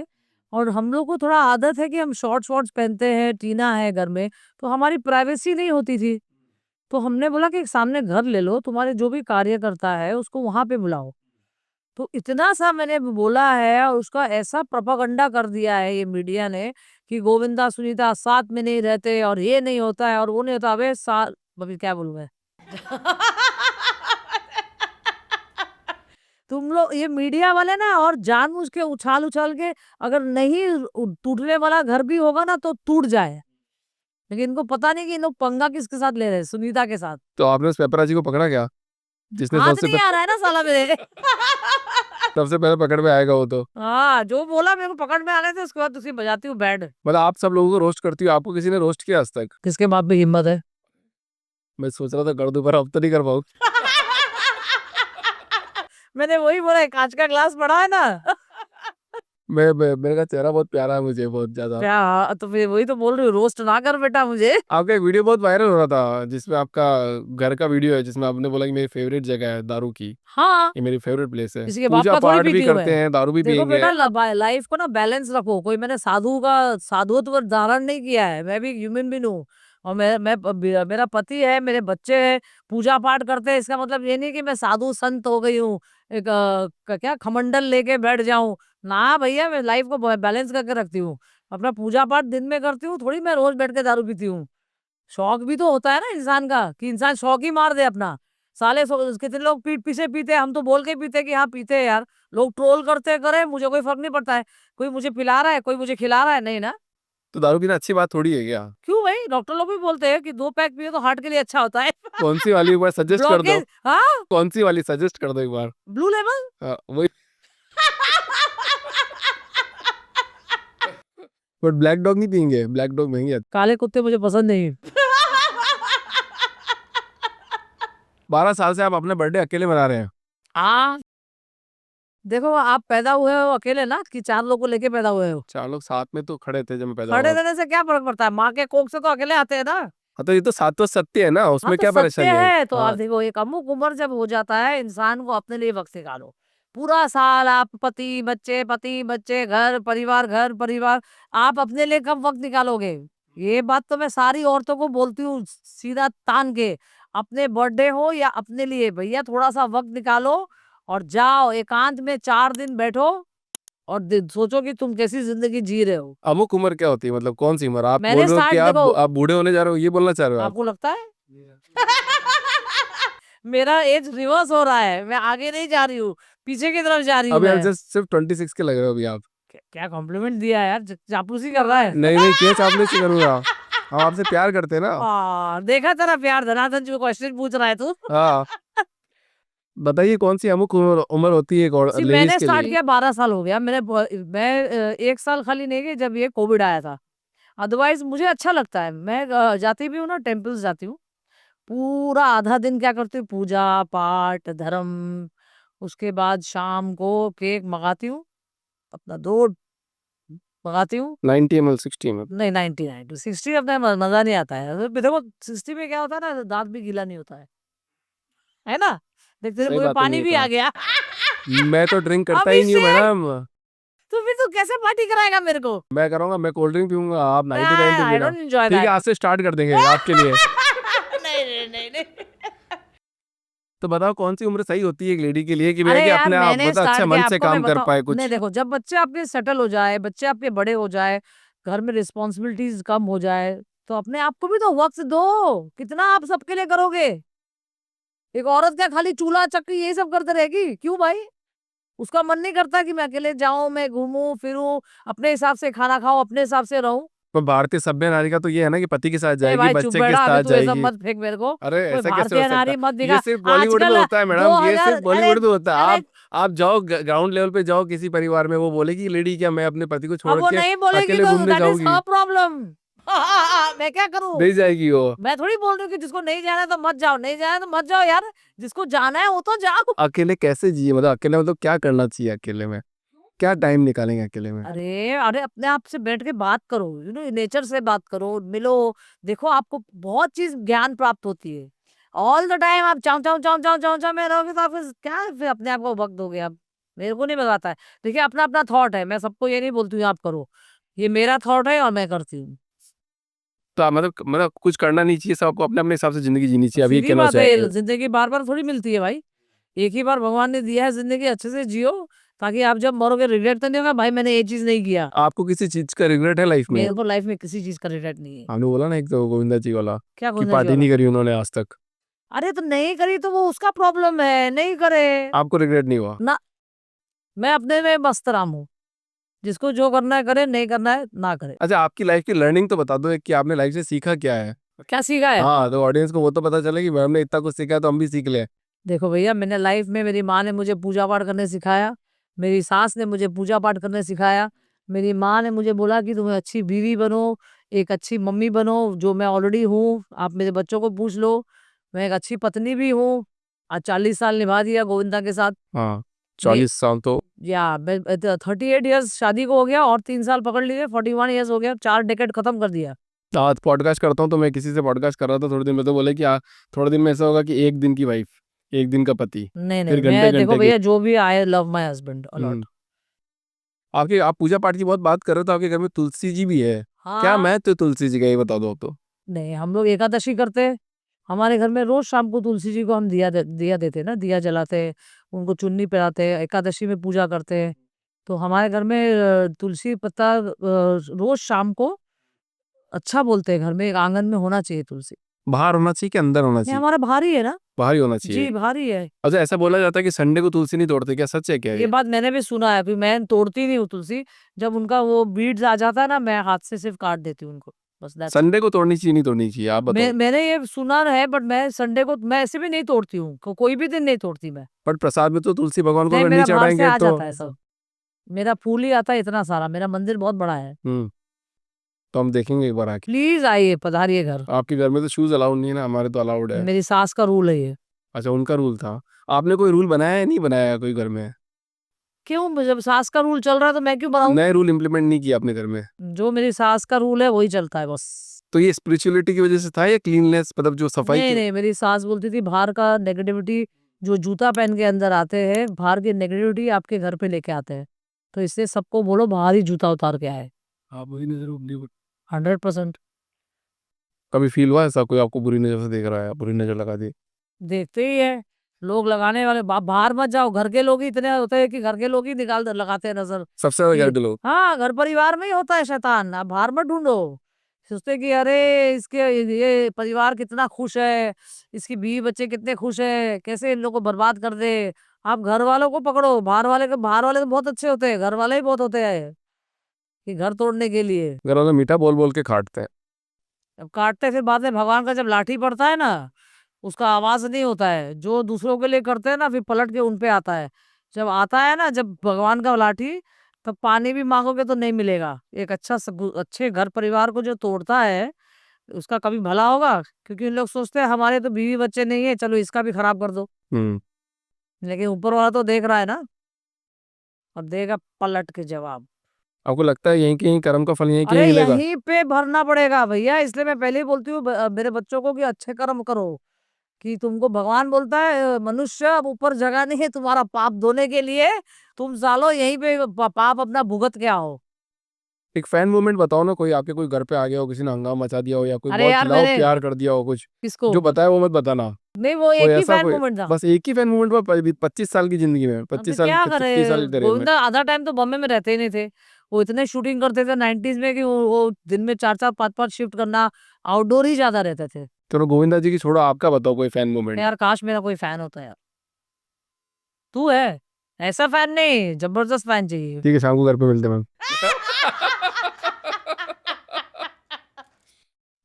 और हम लोग को थोड़ा आदत है कि हम शॉर्ट्स पहनते हैं, टीना है घर में, तो हमारी प्राइवेसी नहीं होती थी। तो हमने बोला कि एक सामने घर ले लो, तुम्हारे जो भी कार्यकर्ता है उसको वहाँ पे बुलाओ। तो इतना सा मैंने बोला है और उसका ऐसा प्रोपेगेंडा कर दिया है ये मीडिया ने कि गोविंदा सुनीता साथ में नहीं रहते और ये नहीं होता है और वो नहीं होता। अबे अभी क्या बोलूं मैं तुम लोग ये मीडिया वाले ना, और जानबूझ के उछाल उछाल के, अगर नहीं टूटने वाला घर भी होगा ना तो टूट जाए, लेकिन इनको पता नहीं कि इन लोग पंगा किसके साथ ले रहे हैं, सुनीता के साथ। तो आपने उस पेपराजी को पकड़ा क्या, जिसने हाथ सबसे नहीं आ रहा है ना साला मेरे सबसे पहले पकड़ में आएगा वो तो। हाँ, जो बोला मेरे को पकड़ में आ गए थे, उसके बाद उसी बजाती हूँ बैंड। मतलब आप सब लोगों को रोस्ट करती हो, आपको किसी ने रोस्ट किया आज तक? किसके बाप में हिम्मत है? मैं सोच रहा था कर दूं, पर अब तो नहीं कर पाऊँ। मैंने वही बोला, कांच का ग्लास पड़ा है ना मेरे का चेहरा बहुत प्यारा है मुझे, बहुत ज्यादा। क्या, तो फिर वही तो बोल रही हूँ, रोस्ट ना कर बेटा मुझे। आपका एक वीडियो बहुत वायरल हो रहा था, जिसमें आपका घर का वीडियो है, जिसमें आपने बोला कि मेरी फेवरेट जगह है दारू की, हाँ, ये मेरी फेवरेट प्लेस है। किसी के बाप पूजा का थोड़ी पाठ भी पीती हूँ करते मैं। हैं, दारू भी देखो पियेंगे। बेटा, लाइफ को ना बैलेंस रखो। कोई मैंने साधुत्व धारण नहीं किया है, मैं भी ह्यूमन बीइंग हूँ। और मेरा पति है, मेरे बच्चे हैं, पूजा पाठ करते हैं। इसका मतलब ये नहीं कि मैं साधु संत हो गई हूँ, एक क्या खमंडल लेके बैठ जाऊं ना भैया। मैं लाइफ को बैलेंस करके रखती हूँ। अपना पूजा पाठ दिन में करती हूँ, थोड़ी मैं रोज बैठ के दारू पीती हूँ। शौक भी तो होता है ना इंसान का, कि इंसान शौक ही मार दे अपना। साले कितने लोग पीठ पीछे पीते हैं, हम तो बोल के पीते हैं कि हाँ पीते हैं यार। लोग ट्रोल करते करे, मुझे कोई फर्क नहीं पड़ता है। कोई मुझे पिला रहा है, कोई मुझे खिला रहा है, नहीं ना। तो दारू पीना अच्छी बात थोड़ी है क्या? क्यों भाई, डॉक्टर लोग भी बोलते हैं कि 2 पैक पियो तो हार्ट के लिए अच्छा होता है कौन सी वाली, एक बार सजेस्ट कर दो। ब्लॉकेज, हाँ, कौन सी वाली सजेस्ट कर दो एक बार। ब्लू लेवल। वही। बट ब्लैक डॉग नहीं पियेंगे, ब्लैक डॉग महंगी है। काले कुत्ते मुझे पसंद नहीं 12 साल से आप अपने बर्थडे अकेले मना रहे हैं। हाँ, देखो आप पैदा हुए हो अकेले ना, कि 4 लोग को लेके पैदा हुए हो? 4 लोग साथ में तो खड़े थे जब मैं पैदा खड़े हुआ। रहने से क्या फर्क पड़ता है? माँ के कोख से तो अकेले आते हैं ना। हाँ, तो ये तो सात्विक सत्य है ना, हाँ, उसमें तो क्या सत्य परेशानी है? है। तो आप हाँ। देखो, एक अमुक उम्र जब हो जाता है, इंसान को अपने लिए वक्त निकालो। पूरा साल आप पति बच्चे घर परिवार, आप अपने लिए कब वक्त निकालोगे? ये बात तो मैं सारी औरतों को बोलती हूँ, सीधा तान के। अपने बर्थडे हो या अपने लिए, भैया थोड़ा सा वक्त निकालो और जाओ एकांत में 4 दिन बैठो और सोचो कि तुम कैसी जिंदगी जी रहे हो। अमुक उम्र क्या होती है, मतलब कौन सी उम्र? आप मैंने बोल रहे हो कि स्टार्ट देखो, आप बूढ़े होने जा रहे हो, ये बोलना चाह रहे हो आप? आपको लगता है मेरा एज रिवर्स हो रहा है, मैं आगे नहीं जा रही हूँ, पीछे की तरफ जा रही हूँ अभी आप मैं। जस्ट सिर्फ 26 के लग रहे हो अभी आप। क्या कॉम्प्लीमेंट दिया यार, चापलूसी कर रहा है। नहीं क्यों चापलूसी करूंगा? हम आपसे प्यार करते हैं ना। देखा तेरा प्यार, धनाधन जो क्वेश्चन पूछ रहा है तू हाँ, बताइए कौन सी अमुक उम्र होती है लेडीज मैंने के स्टार्ट लिए? किया 12 साल हो गया। मैं 1 साल खाली नहीं गई जब ये कोविड आया था। अदरवाइज मुझे अच्छा लगता है, मैं जाती भी हूँ ना, टेम्पल्स जाती हूँ। पूरा आधा दिन क्या करती हूँ, पूजा पाठ धर्म। उसके बाद शाम को केक मंगाती हूँ, अपना 2 मंगाती हूँ। 90 ml 60 ml? नहीं, 99 60 अपना मजा नहीं आता है। देखो 60 में क्या होता है ना, दांत भी गीला नहीं होता है ना। देखते सही मुझे बात है, पानी नहीं भी आ कहा। गया मैं तो ड्रिंक करता ही नहीं हूँ अभिषेक, मैडम। तो फिर तू कैसे पार्टी कराएगा मेरे को? मैं करूँगा, मैं कोल्ड ड्रिंक पीऊंगा, आप 99 पे आई पीना। डोंट एंजॉय ठीक है, दैट आज से स्टार्ट कर देंगे आपके लिए। नहीं तो बताओ कौन सी उम्र सही होती है एक लेडी के लिए, कि भैया अरे कि यार, अपने आप मैंने मतलब अच्छे स्टार्ट किया, मन से आपको मैं काम कर पाए बताऊं कुछ। नहीं, देखो जब बच्चे आपके सेटल हो जाए, बच्चे आपके बड़े हो जाए, घर में रिस्पॉन्सिबिलिटीज कम हो जाए, तो अपने आप को भी तो वक्त दो। कितना आप सबके लिए करोगे? एक औरत क्या खाली चूल्हा चक्की यही सब करते रहेगी? क्यों भाई? उसका मन नहीं करता कि मैं अकेले जाऊं, मैं घूमूं फिरूं, अपने हिसाब से खाना खाऊं, अपने हिसाब से रहूं? पर भारतीय सभ्य नारी का तो ये है ना कि पति के साथ ए जाएगी, भाई चुप बच्चे के बैठा, अभी साथ तू ये सब जाएगी। मत फेंक मेरे को। अरे कोई ऐसा कैसे हो भारतीय सकता नारी मत है? दिखा ये सिर्फ बॉलीवुड में आजकल। होता है मैडम, ये 2000 सिर्फ बॉलीवुड में होता है। अरे आप जाओ ग्राउंड लेवल पे जाओ किसी परिवार में, वो बोलेगी लेडी क्या मैं अपने पति को अब छोड़ वो के नहीं बोलेगी अकेले तो घूमने दैट इज जाऊंगी? हर प्रॉब्लम मैं क्या करूं? नहीं जाएगी वो। मैं थोड़ी बोल रही हूँ कि जिसको नहीं जाना है तो मत जाओ, नहीं जाना है तो मत जाओ यार। जिसको जाना है वो तो जाओ। अकेले कैसे जिए, मतलब अकेले मतलब क्या करना चाहिए अकेले में? क्या टाइम निकालेंगे अकेले में? अरे अपने आप से बैठ के बात करो, नेचर से बात करो, मिलो। देखो आपको बहुत चीज ज्ञान प्राप्त होती है। ऑल द टाइम आप चाव चाव चाव चाव चाव चाव में रहोगे तो आप क्या फिर अपने आप को वक्त दोगे आप? मेरे को नहीं बताता है। देखिए अपना अपना थॉट है, मैं सबको ये नहीं बोलती हूँ आप करो। ये मेरा थॉट है और मैं करती हूँ। तो आप मतलब कुछ करना नहीं चाहिए, सबको अपने अपने हिसाब से जिंदगी जीनी चाहिए, अभी ये सीधी कहना बात चाहेंगे? है, जिंदगी बार बार थोड़ी मिलती है भाई। एक ही बार भगवान ने दिया है जिंदगी, अच्छे से जियो। ताकि आप जब मरोगे रिग्रेट तो नहीं होगा भाई मैंने ये चीज नहीं किया। आपको किसी चीज का रिग्रेट है लाइफ में? मेरे को लाइफ में किसी चीज का रिग्रेट नहीं है। आपने बोला ना एक तो गोविंदा जी वाला क्या कि गोविंदा जी पार्टी वाला? नहीं करी उन्होंने आज तक, अरे तो नहीं करी तो वो उसका प्रॉब्लम है, नहीं करे आपको रिग्रेट नहीं हुआ? ना। मैं अपने में मस्त राम हूँ, जिसको जो करना है करे, नहीं करना है ना करे। अच्छा, आपकी लाइफ की लर्निंग तो बता दो एक, कि आपने लाइफ से सीखा क्या है? क्या सीखा है? हाँ, तो ऑडियंस को वो तो पता चले कि मैम ने इतना कुछ सीखा है तो हम भी सीख ले। देखो भैया, मैंने लाइफ में मेरी माँ ने मुझे पूजा पाठ करने सिखाया, मेरी सास ने मुझे पूजा पाठ करने सिखाया, मेरी माँ ने मुझे बोला कि तुम्हें अच्छी बीवी बनो, एक अच्छी मम्मी बनो, जो मैं ऑलरेडी हूँ। आप मेरे बच्चों को पूछ लो, मैं एक अच्छी पत्नी भी हूँ। आज 40 साल निभा दिया गोविंदा के साथ। हाँ, 40 साल तो या 38 ईयर्स शादी को हो गया और 3 साल पकड़ लिए, 41 ईयर्स हो गया, 4 डेकेड खत्म कर दिया। आज पॉडकास्ट करता हूँ तो मैं किसी से पॉडकास्ट कर रहा था थोड़े दिन में, तो बोले कि थोड़े दिन में ऐसा होगा कि एक दिन की वाइफ, एक दिन का पति, नहीं फिर नहीं, मैं घंटे देखो घंटे के। भैया जो भी I love my husband a lot. आप पूजा पाठ की बहुत बात कर रहे हो तो आपके घर में तुलसी जी भी है क्या? हाँ, मैं तो तुलसी जी का ही बता दो तो। नहीं हम लोग एकादशी करते हैं। हमारे घर में रोज शाम को तुलसी जी को हम दिया देते हैं ना, दिया जलाते हैं, उनको चुन्नी पिराते हैं, एकादशी में पूजा करते हैं। तो हमारे घर में तुलसी पत्ता रोज शाम को अच्छा बोलते हैं, घर में एक आंगन में होना चाहिए तुलसी। बाहर होना चाहिए कि अंदर होना ये चाहिए? हमारा भारी है ना। बाहर ही होना जी चाहिए। भारी है। अच्छा, ऐसा बोला जाता है कि संडे को तुलसी नहीं तोड़ते, क्या सच है क्या ये ये? बात मैंने भी सुना है, मैं तोड़ती नहीं हूँ तुलसी। जब उनका वो बीड्स आ जाता है ना, मैं हाथ से सिर्फ काट देती हूँ उनको, बस that's it। संडे को तोड़नी चाहिए नहीं तोड़नी चाहिए, आप बताओ। मैंने ये सुना है, बट मैं संडे को मैं ऐसे भी नहीं तोड़ती हूँ, कोई भी दिन नहीं तोड़ती मैं। बट प्रसाद में तो तुलसी भगवान को नहीं, अगर नहीं मेरा बाहर से चढ़ाएंगे आ तो। जाता है सब। मेरा फूल ही आता है इतना सारा, मेरा मंदिर बहुत बड़ा है। तो हम देखेंगे एक बार आके। प्लीज आइए, पधारिए घर। आपके घर में तो शूज अलाउड नहीं है ना, हमारे तो अलाउड है। मेरी सास का रूल है ये। अच्छा, उनका रूल था। आपने कोई रूल बनाया है नहीं बनाया है कोई घर में? क्यों, जब सास का रूल चल रहा है तो मैं क्यों बनाऊं? नए रूल इम्प्लीमेंट नहीं किया अपने घर में? जो मेरी सास का रूल है वही चलता है बस। तो ये स्पिरिचुअलिटी की वजह से था या क्लीननेस, मतलब जो सफाई नहीं की? नहीं, मेरी सास बोलती थी बाहर का नेगेटिविटी, जो जूता पहन के अंदर आते हैं, बाहर की नेगेटिविटी आपके घर पे लेके आते हैं। तो इससे सबको बोलो बाहर ही जूता उतार के आए। आप बुरी नजर 100%। कभी फील हुआ ऐसा कोई आपको बुरी नजर से देख रहा है, बुरी नजर लगा दी? देखते ही है लोग लगाने वाले। बाहर मत जाओ, घर के लोग ही इतने होते हैं कि घर के लोग ही लगाते हैं नजर। सबसे ज्यादा कि घर के लोग। हाँ, घर परिवार में ही होता है शैतान, आप बाहर मत ढूंढो। सोचते कि अरे इसके ये परिवार कितना खुश है, इसकी बीवी बच्चे कितने खुश है, कैसे इन लोगों को बर्बाद कर दे। आप घर वालों को पकड़ो, बाहर वाले तो बहुत अच्छे होते हैं, घर वाले ही बहुत होते हैं कि घर तोड़ने के लिए। घर वाले मीठा बोल बोल के काटते हैं। अब काटते हैं, फिर बाद में भगवान का जब लाठी पड़ता है ना, उसका आवाज नहीं होता है। जो दूसरों के लिए करते हैं ना, फिर पलट के उन पे आता है। जब आता है ना, जब भगवान का लाठी, तब पानी भी मांगोगे तो नहीं मिलेगा। एक अच्छे घर परिवार को जो तोड़ता है, उसका कभी भला होगा? क्योंकि इन लोग सोचते हैं हमारे तो बीवी बच्चे नहीं है, चलो इसका भी खराब कर दो। हम्म लेकिन ऊपर वाला तो देख रहा है ना, और देगा पलट के जवाब। आपको लगता है यहीं के यहीं कर्म का फल यहीं के अरे यहीं मिलेगा? यहीं पे भरना पड़ेगा भैया, इसलिए मैं पहले ही बोलती हूँ मेरे बच्चों को कि अच्छे कर्म करो। कि तुमको भगवान बोलता है मनुष्य अब ऊपर जगह नहीं है तुम्हारा पाप धोने के लिए, तुम सालो यहीं पे पाप अपना भुगत के आओ। एक फैन मूवमेंट बताओ ना, कोई आपके कोई घर पे आ गया हो, किसी ने हंगामा मचा दिया हो, या कोई अरे बहुत यार लव मैंने प्यार कर दिया हो कुछ, किसको? जो बताया वो मत बताना। नहीं, वो कोई एक ही ऐसा फैन कोई, मूवमेंट था। बस एक ही फैन मूवमेंट पर 25 साल की जिंदगी में, हाँ, 25 तो साल क्या 30 साल करे, की करियर में। गोविंदा आधा टाइम तो बॉम्बे में रहते ही नहीं थे। वो इतने शूटिंग करते थे 90s में कि वो दिन में 4-4 5-5 शिफ्ट करना, आउटडोर ही ज्यादा रहते थे। चलो गोविंदा जी की छोड़ो, आपका बताओ कोई फैन मूवमेंट। यार काश मेरा कोई फैन होता यार। तू है ऐसा फैन? नहीं, जबरदस्त फैन चाहिए। ठीक है, शाम को घर पे मिलते हैं मैम।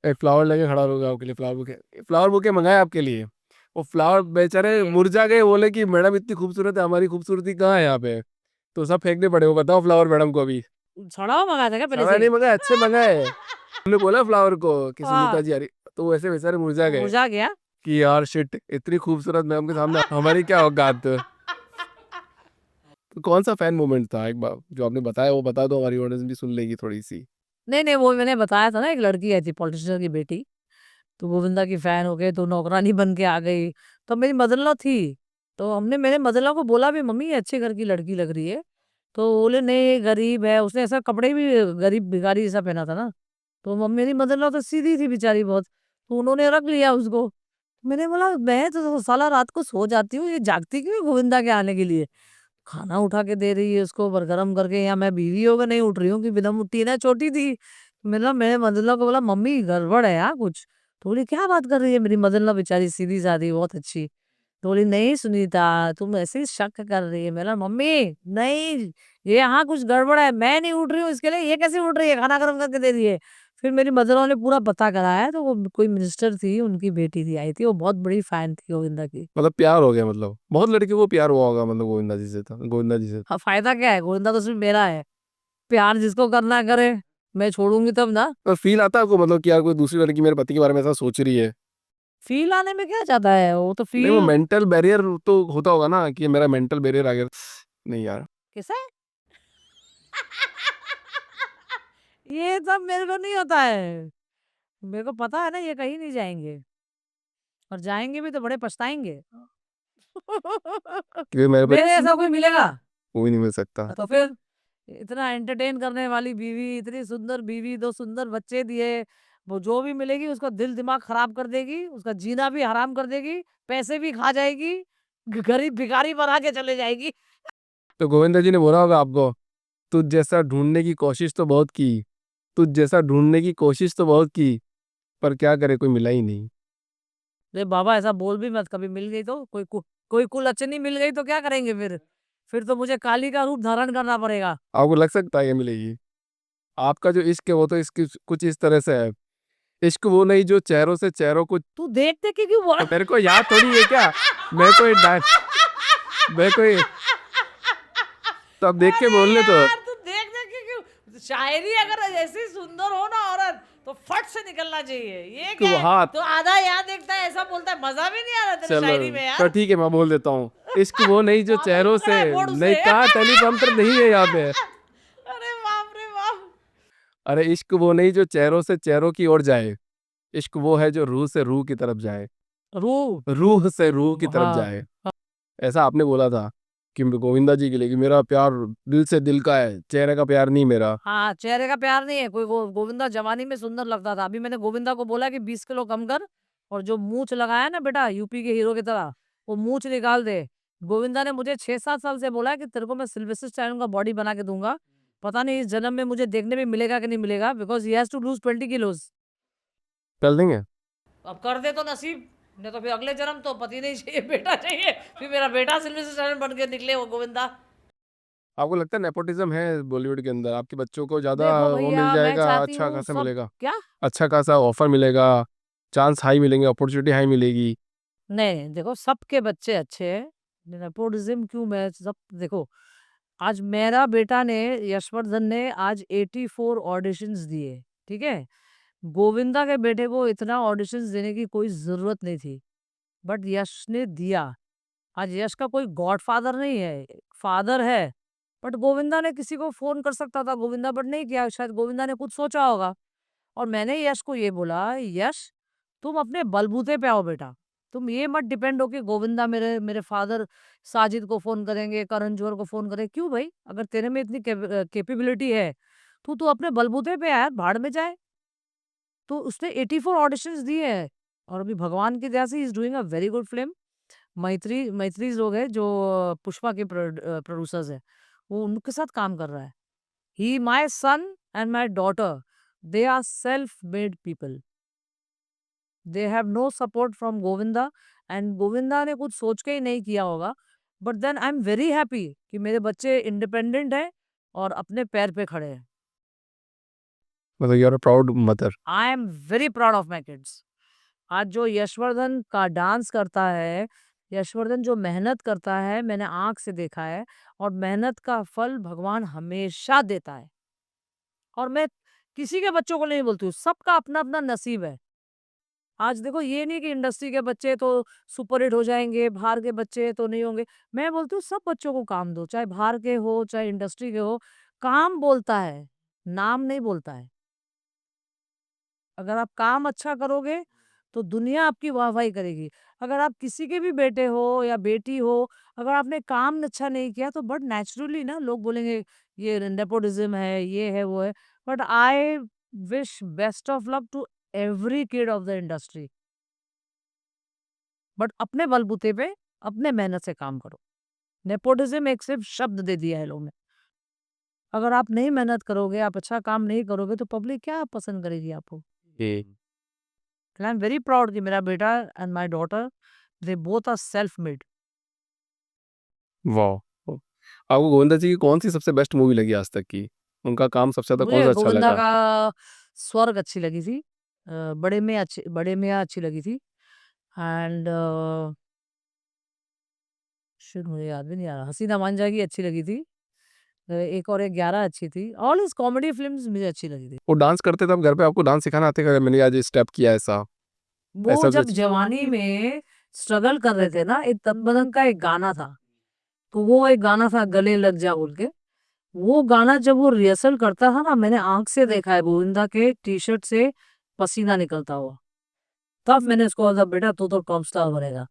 एक फ्लावर लेके खड़ा होगा आपके लिए, फ्लावर बुके मंगाए आपके लिए। वो फ्लावर बेचारे मुरझा गए, बोले कि मैडम इतनी खूबसूरत है, हमारी खूबसूरती कहाँ है यहाँ पे, तो सब फेंकने पड़े। वो बताओ फ्लावर मैडम को अभी। सड़ा हुआ मंगाया था क्या पहले सड़ा से? नहीं मंगाए, अच्छे मंगाए। हमने बोला फ्लावर को कि सुनीता हाँ, जी आ रही, तो वैसे बेचारे मुरझा गए मुरझा गया। कि यार शिट, इतनी खूबसूरत मैम के सामने हमारी क्या औकात। तो कौन सा फैन मोमेंट था एक बार जो आपने बताया, वो बता दो, हमारी ऑडियंस भी सुन लेगी थोड़ी सी। नहीं नहीं, वो मैंने बताया था ना, एक लड़की आई थी पॉलिटिशियन की बेटी, तो गोविंदा की फैन हो गई, तो नौकरानी बन के आ गई। तो मेरी मदर-इन-लॉ थी, तो मेरे मदर-इन-लॉ को बोला भी, मम्मी ये अच्छे घर की लड़की लग रही है। तो बोले नहीं ये गरीब है, उसने ऐसा कपड़े भी गरीब भिखारी जैसा पहना था ना। तो मेरी मदर-इन-लॉ तो सीधी थी बेचारी बहुत, तो उन्होंने रख लिया उसको। मैंने बोला मैं तो साला रात को सो जाती हूँ, ये जागती क्यों है गोविंदा के आने के लिए? खाना उठा के दे रही है उसको गरम करके, या मैं बीवी होकर नहीं उठ रही हूँ कि बिना टीना छोटी थी। मेरे मदनला को बोला मम्मी गड़बड़ है यार कुछ। तो बोली क्या बात कर रही है, मेरी मदनला बेचारी सीधी सादी बहुत अच्छी। तो बोली नहीं सुनीता तुम ऐसे ही शक कर रही है। मेरा मम्मी नहीं, ये यहाँ कुछ गड़बड़ है, मैं नहीं उठ रही हूँ इसके लिए, ये कैसे उठ रही है, खाना गरम करके दे रही है। फिर मेरी मदर ने पूरा पता कराया, तो वो कोई मिनिस्टर थी, उनकी बेटी थी आई थी, वो बहुत बड़ी फैन थी गोविंदा की। मतलब प्यार हो गया, मतलब बहुत लड़के को प्यार हुआ होगा मतलब गोविंदा जी से, था गोविंदा जी से। हाँ, फायदा क्या है, गोविंदा तो सिर्फ मेरा है। प्यार जिसको करना है करे, मैं छोड़ूंगी तब ना। और फील आता है आपको मतलब कि यार कोई दूसरी लड़की मेरे पति के बारे में ऐसा सोच रही है? फील आने में क्या जाता है, वो तो नहीं, वो फील मेंटल बैरियर तो होता होगा ना कि मेरा मेंटल बैरियर आ गया, नहीं यार। किसे ये सब मेरे को नहीं होता है। मेरे को पता है ना ये कहीं नहीं जाएंगे, और जाएंगे भी तो बड़े पछताएंगे। क्योंकि मेरे पे मेरे ऐसा कोई मिलेगा कोई नहीं मिल सकता। तो फिर इतना एंटरटेन करने वाली बीवी, इतनी सुंदर बीवी, 2 सुंदर बच्चे दिए, वो जो भी मिलेगी उसका दिल दिमाग खराब कर देगी, उसका जीना भी हराम कर देगी, पैसे भी खा जाएगी, गरीब भिखारी बना के चले जाएगी। तो गोविंदा जी ने बोला होगा आपको, तुझ जैसा ढूंढने की कोशिश तो बहुत की, तुझ जैसा ढूंढने की कोशिश तो बहुत की, पर क्या करे कोई मिला ही नहीं। अरे बाबा ऐसा बोल भी मत, कभी मिल गई तो कोई कुलच्छनी मिल गई तो क्या करेंगे फिर तो मुझे काली का रूप धारण करना पड़ेगा। आपको लग सकता है ये मिलेगी? आपका जो इश्क है वो तो इसकी कुछ इस तरह से है, इश्क वो नहीं जो चेहरों से चेहरों को। तू देख देख के क्यों बोल तो मेरे को याद थोड़ी है क्या, मैं कोई मैं कोई, तो अब देख के अरे बोलने तो। यार तू देख देख के क्यों, शायरी अगर ऐसी सुंदर हो ना औरत तो फट से निकलना चाहिए, ये क्या है? हाँ तो आधा याद देखता है ऐसा बोलता है, मजा भी नहीं आ रहा तेरे चलो, शायरी में तो यार। ठीक है मैं बोल देता हूँ। इश्क वो नहीं जो वहाँ पे चेहरों लिख रहा से, है बोर्ड नहीं से। कहा टेलीप्रॉम्प्टर नहीं है यहाँ पे। अरे बाप रे बाप। अरे इश्क वो नहीं जो चेहरों से चेहरों की ओर जाए, इश्क वो है जो रूह से रूह की तरफ जाए, रू रूह से रूह की तरफ हाँ जाए। ऐसा आपने बोला था कि गोविंदा जी के लिए कि मेरा प्यार दिल से दिल का है, चेहरे का प्यार नहीं मेरा। हाँ, चेहरे का प्यार नहीं है कोई। गोविंदा जवानी में सुंदर लगता था। अभी मैंने गोविंदा को बोला कि 20 किलो कम कर, और जो मूंछ लगाया ना बेटा यूपी के हीरो की तरह, वो मूंछ निकाल दे। गोविंदा ने मुझे 6-7 साल से बोला है कि तेरे को मैं सिल्वेस्टर स्टैलोन का बॉडी बना के दूंगा। पता नहीं इस जन्म में मुझे देखने में मिलेगा कि नहीं मिलेगा, because he has to lose 20 kilos. कर देंगे। अब कर दे तो नसीब, नहीं तो फिर अगले जन्म तो पति नहीं चाहिए, बेटा चाहिए, फिर मेरा बेटा सिल्वेस्टर स्टैलोन बन के निकले वो गोविंदा। आपको लगता है नेपोटिज्म है बॉलीवुड के अंदर, आपके बच्चों को ज्यादा देखो वो मिल भैया मैं जाएगा, चाहती अच्छा हूँ खासा सब मिलेगा, क्या। अच्छा खासा ऑफर मिलेगा, चांस हाई मिलेंगे, अपॉर्चुनिटी हाई मिलेगी? नहीं देखो सबके बच्चे अच्छे हैं, नेपोटिज्म क्यों, मैं सब देखो। आज मेरा बेटा ने, यशवर्धन ने आज 84 ऑडिशंस दिए, ठीक है। गोविंदा के बेटे को इतना ऑडिशंस देने की कोई जरूरत नहीं थी, बट यश ने दिया। आज यश का कोई गॉडफादर नहीं है, फादर है, बट गोविंदा ने किसी को फोन कर सकता था गोविंदा, बट नहीं किया, शायद गोविंदा ने कुछ सोचा होगा। और मैंने यश को ये बोला, यश तुम अपने बलबूते पे आओ बेटा, तुम ये मत डिपेंड हो कि गोविंदा मेरे मेरे फादर साजिद को फोन करेंगे, करण जौहर को फोन करेंगे, क्यों भाई, अगर तेरे में इतनी कैपेबिलिटी है तो तू अपने बलबूते पे आया, भाड़ में जाए। तो उसने 84 ऑडिशंस दिए हैं, और अभी भगवान की दया से is doing a very good film. मैत्री लोग है जो पुष्पा के प्रोड्यूसर्स है, वो उनके साथ काम कर रहा है। He my son and my daughter, they are self made people, they have no support from Govinda, and Govinda ने कुछ सोच के ही नहीं किया होगा। But then I am very happy कि मेरे बच्चे इंडिपेंडेंट हैं और अपने पैर पे खड़े हैं। मतलब you are a proud mother. I am very proud of my kids. आज जो यशवर्धन का डांस करता है, यशवर्धन जो मेहनत करता है, मैंने आंख से देखा है, और मेहनत का फल भगवान हमेशा देता है। और मैं किसी के बच्चों को नहीं बोलती हूँ, सबका अपना अपना नसीब है। आज देखो ये नहीं कि इंडस्ट्री के बच्चे तो सुपर हिट हो जाएंगे, बाहर के बच्चे तो नहीं होंगे। मैं बोलती हूँ सब बच्चों को काम दो, चाहे बाहर के हो चाहे इंडस्ट्री के हो। काम बोलता है, नाम नहीं बोलता है। अगर आप काम अच्छा करोगे तो दुनिया आपकी वाहवाही करेगी। अगर आप किसी के भी बेटे हो या बेटी हो, अगर आपने काम अच्छा नहीं किया तो बट नेचुरली ना लोग बोलेंगे ये नेपोटिज्म है, ये है वो है। But I wish best of luck to every kid of the industry, but अपने बलबूते पे अपने मेहनत से काम करो। नेपोटिज्म एक सिर्फ शब्द दे दिया है लोगों ने। अगर आप नहीं मेहनत करोगे, आप अच्छा काम नहीं करोगे तो पब्लिक क्या पसंद करेगी आपको? And I am very proud कि मेरा बेटा and my daughter they both are self made. वाह! आपको गोविंदा जी की कौन-सी सबसे बेस्ट मूवी लगी आज तक की? उनका काम सबसे ज़्यादा मुझे कौन-सा अच्छा गोविंदा लगा? का स्वर्ग अच्छी लगी थी। बड़े मियाँ अच्छी लगी थी एंड शिट मुझे याद भी नहीं आ रहा। हसीना मान जाएगी अच्छी लगी थी। एक और एक 11 अच्छी थी। ऑल हिज़ कॉमेडी फ़िल्म्स मुझे अच्छी लगी थी। वो डांस करते तब घर पे आपको डांस सिखाना आता है, मैंने आज ये स्टेप किया ऐसा, वो ऐसा जब कुछ? जवानी में स्ट्रगल कर रहे थे ना, एक तन का एक गाना था। तो वो एक गाना था गले लग जा बोल के। वो गाना जब वो रिहर्सल करता था ना, मैंने आँख से देखा है गोविंदा के टी-शर्ट से पसीना निकलता हुआ। तब मैंने उसको बोला बेटा तू तो टॉप स्टार बनेगा।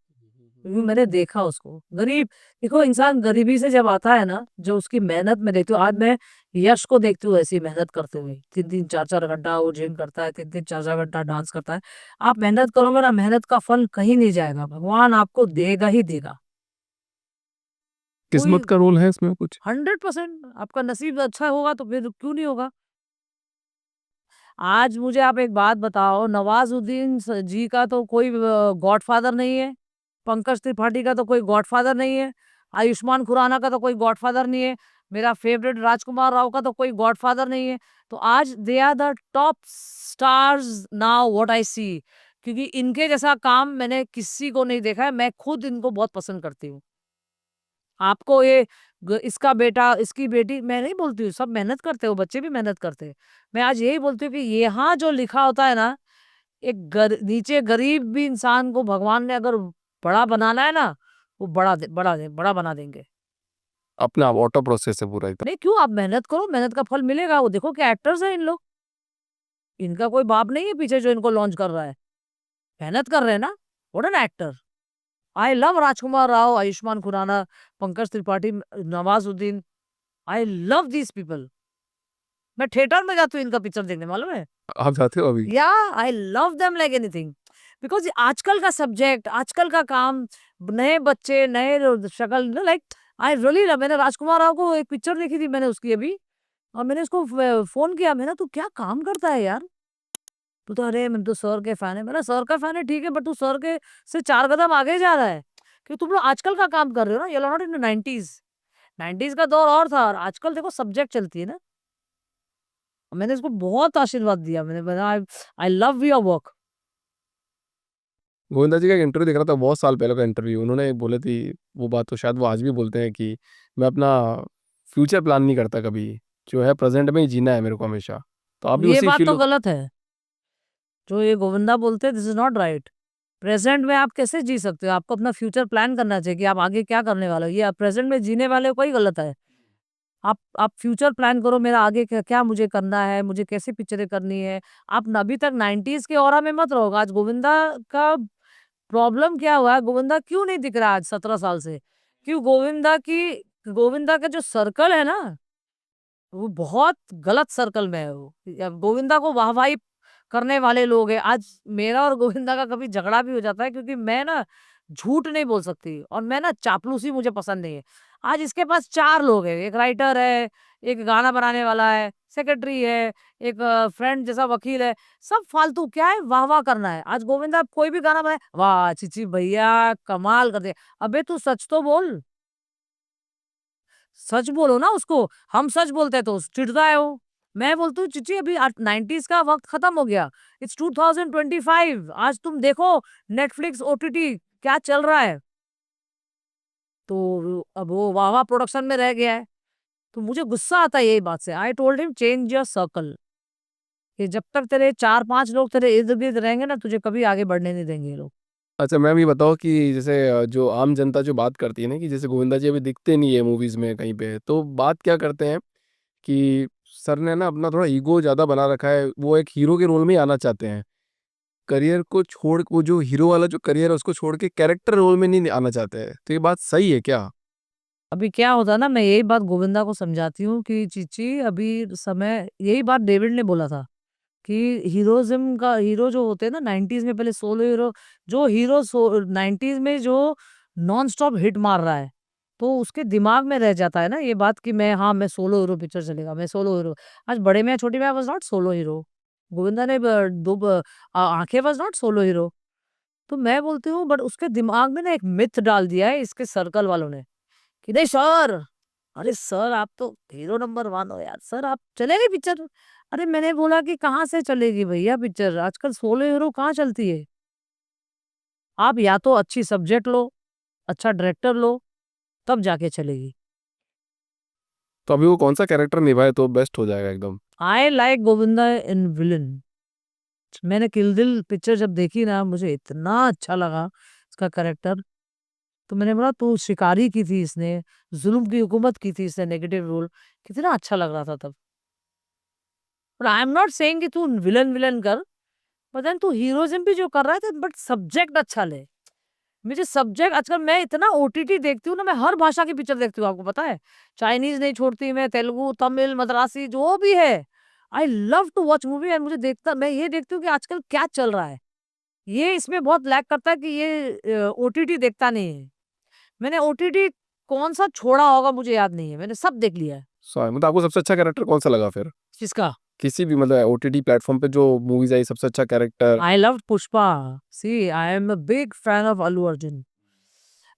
क्योंकि मैंने देखा उसको। गरीब देखो इंसान गरीबी से जब आता है ना, जो उसकी मेहनत मैं देखती हूँ, आज मैं यश को देखती हूँ ऐसी मेहनत करते हुए। 3-3 4-4 घंटा वो जिम करता है, 3-3 4-4 घंटा डांस करता है। आप मेहनत करोगे ना, मेहनत का फल कहीं नहीं जाएगा, भगवान आपको देगा ही देगा। कोई किस्मत का रोल है इसमें कुछ? 100% आपका नसीब अच्छा होगा तो फिर क्यों नहीं होगा? आज मुझे आप एक बात बताओ, नवाज़ुद्दीन जी का तो कोई गॉडफ़ादर नहीं है, पंकज त्रिपाठी का तो कोई गॉडफ़ादर नहीं है, आयुष्मान खुराना का तो कोई गॉडफ़ादर नहीं है, मेरा फ़ेवरेट राजकुमार राव का तो कोई गॉडफ़ादर नहीं है। तो आज they are the top stars now what I see, क्योंकि इनके जैसा काम मैंने किसी को नहीं देखा है, मैं खुद इनको बहुत पसंद करती हूँ। आपको ये इसका बेटा, इसकी बेटी मैं नहीं बोलती हूँ, सब मेहनत करते हो, बच्चे भी मेहनत करते हैं। मैं आज यही बोलती हूँ कि यहाँ जो लिखा होता है ना, एक नीचे गरीब भी इंसान को भगवान ने अगर बड़ा बनाना है ना, वो बड़ा बना देंगे। अपना ऑटो प्रोसेस है पूरा एकदम। नहीं क्यों, आप मेहनत करो, मेहनत का फल मिलेगा। वो देखो क्या एक्टर्स हैं इन लोग, इनका कोई बाप नहीं है पीछे जो इनको लॉन्च कर रहा है, मेहनत कर रहे हैं ना। What an actor. I love Rajkummar Rao, Ayushmann Khurrana, Pankaj Tripathi, Nawazuddin. I love these people. मैं थिएटर में जाती हूँ इनका पिक्चर देखने, मालूम है? आप जाते हो अभी? या I love them like anything. Because आजकल का सब्जेक्ट, आजकल का काम, नए बच्चे, नए शक्ल, लाइक आई रियली लव। मैंने राजकुमार राव को एक पिक्चर देखी थी मैंने उसकी अभी, और मैंने उसको फ़ोन किया, मैंने तू क्या काम करता है यार? तू तो अरे मैं तो सर के फैन है। मैंने सर का फैन है ठीक है, बट तू सर के से 4 कदम आगे जा रहा है। कि तुम लोग आजकल का काम कर रहे हो ना, you are not in the 90s। 90s का दौर और था, और आजकल देखो सब्जेक्ट चलती है ना। मैंने इसको बहुत आशीर्वाद दिया, मैंने बोला I I love your work. Govinda ji का एक इंटरव्यू देख रहा था, बहुत साल पहले का इंटरव्यू, उन्होंने एक बोले थी, वो बात तो शायद वो आज भी बोलते हैं कि मैं अपना फ्यूचर प्लान नहीं करता कभी, जो है प्रेज़ेंट में ही जीना है मेरे को हमेशा। तो आप भी ये उसी बात तो फ़ील गलत है, जो ये गोविंदा बोलते हैं, this is not right. Present में आप कैसे जी सकते हो? आपको अपना फ्यूचर प्लान करना चाहिए कि आप आगे क्या करने वाले हो। ये आप प्रेज़ेंट में जीने वाले को ही गलत है। आप फ्यूचर प्लान करो, मेरा आगे क्या क्या मुझे करना है, मुझे कैसी पिक्चरें करनी है। आप अभी तक 90s के ऑरा में मत रहो। आज गोविंदा का प्रॉब्लम क्या हुआ है, गोविंदा क्यों नहीं दिख रहा आज 17 साल से? क्यों गोविंदा का जो सर्कल है ना, वो बहुत गलत सर्कल में है वो। या गोविंदा को वाहवाही करने वाले लोग हैं। आज मेरा और गोविंदा का कभी झगड़ा भी हो जाता है, क्योंकि मैं ना झूठ नहीं बोल सकती, और मैं ना चापलूसी मुझे पसंद नहीं है। आज इसके पास 4 लोग हैं, एक राइटर है, एक गाना बनाने वाला है, सेक्रेटरी है, एक फ्रेंड जैसा वकील है, सब फालतू क्या है वाह-वाह करना है। आज गोविंदा कोई भी गाना बनाए, वाह! चिची भैया कमाल कर दिया। अबे तू सच तो बोल। सच बोलो ना उसको। हम सच बोलते हैं तो चिढ़ता है वो। मैं बोलती हूँ चिच्ची अभी 90s का वक़्त खत्म हो गया। इट्स 2025। आज तुम देखो नेटफ्लिक्स, ओटीटी क्या चल रहा है। तो अब वो वाह-वाह प्रोडक्शन में रह गया है। तो मुझे गुस्सा आता है यही बात से। I told him change your circle, कि जब तक तेरे 4-5 लोग तेरे इर्द-गिर्द रहेंगे ना, तुझे कभी आगे बढ़ने नहीं देंगे ये लोग। अच्छा मैम ये बताओ कि जैसे जो आम जनता जो बात करती है ना कि जैसे गोविंदा जी अभी दिखते नहीं है मूवीज़ में कहीं पे, तो बात क्या करते हैं कि सर ने ना अपना थोड़ा ईगो ज़्यादा बना रखा है, वो एक हीरो के रोल में ही आना चाहते हैं। करियर को छोड़ वो जो हीरो वाला जो करियर है उसको छोड़ के कैरेक्टर रोल में नहीं आना चाहते हैं। तो ये बात सही है क्या? अभी क्या होता है ना, मैं यही बात गोविंदा को समझाती हूँ कि चीची अभी समय, यही बात डेविड ने बोला था कि हीरोइज़्म का हीरो जो होते हैं ना 90s में, पहले सोलो हीरो, जो हीरो 90s में जो नॉन स्टॉप हिट मार रहा है, तो उसके दिमाग में रह जाता है ना ये बात कि मैं सोलो हीरो पिक्चर चलेगा, मैं सोलो हीरो। आज Bade Miyan Chote Miyan was not solo hero. Govinda ने आंखें वाज नॉट सोलो हीरो। तो मैं बोलती हूँ बट उसके दिमाग में ना एक मिथ डाल दिया है इसके सर्कल वालों ने कि नहीं सर, अरे सर आप तो हीरो नंबर 1 हो यार, सर आप चलेगी पिक्चर। अरे मैंने बोला कि कहाँ से चलेगी भैया पिक्चर, आजकल सोलो हीरो कहाँ चलती है। आप या तो अच्छी सब्जेक्ट लो, अच्छा डायरेक्टर लो, तब जाके चलेगी। तो अभी वो कौन सा कैरेक्टर निभाए तो बेस्ट हो जाएगा एकदम? I like Govinda in villain. मैंने किल दिल पिक्चर जब देखी ना, मुझे इतना अच्छा लगा इसका कैरेक्टर। तो मैंने बोला तू शिकारी की थी इसने, जुल्म की हुकूमत की थी इसने, नेगेटिव रोल, कितना अच्छा लग रहा था तब। और आई एम नॉट सेइंग कि तू विलन विलन कर, बट देन तू हीरोइज्म भी जो कर रहा है तो बट सब्जेक्ट अच्छा ले। मुझे सब्जेक्ट आजकल मैं इतना ओटीटी देखती हूँ ना, मैं हर भाषा की पिक्चर देखती हूँ, आपको पता है। चाइनीज नहीं छोड़ती मैं, तेलुगु, तमिल, मद्रासी जो भी है। I love to watch movie and मुझे देखता मैं ये देखती हूँ कि आजकल क्या चल रहा है। ये इसमें बहुत लैक करता है कि ये ओटीटी देखता नहीं है। मैंने ओटीटी कौन सा छोड़ा होगा मुझे याद नहीं है, मैंने सब देख लिया है। मतलब आपको सबसे अच्छा कैरेक्टर कौन सा लगा फिर? किसका? किसी भी मतलब ओटीटी प्लेटफॉर्म पे जो मूवीज आई, सबसे अच्छा character? I love Pushpa. See I am a big fan of Allu Arjun.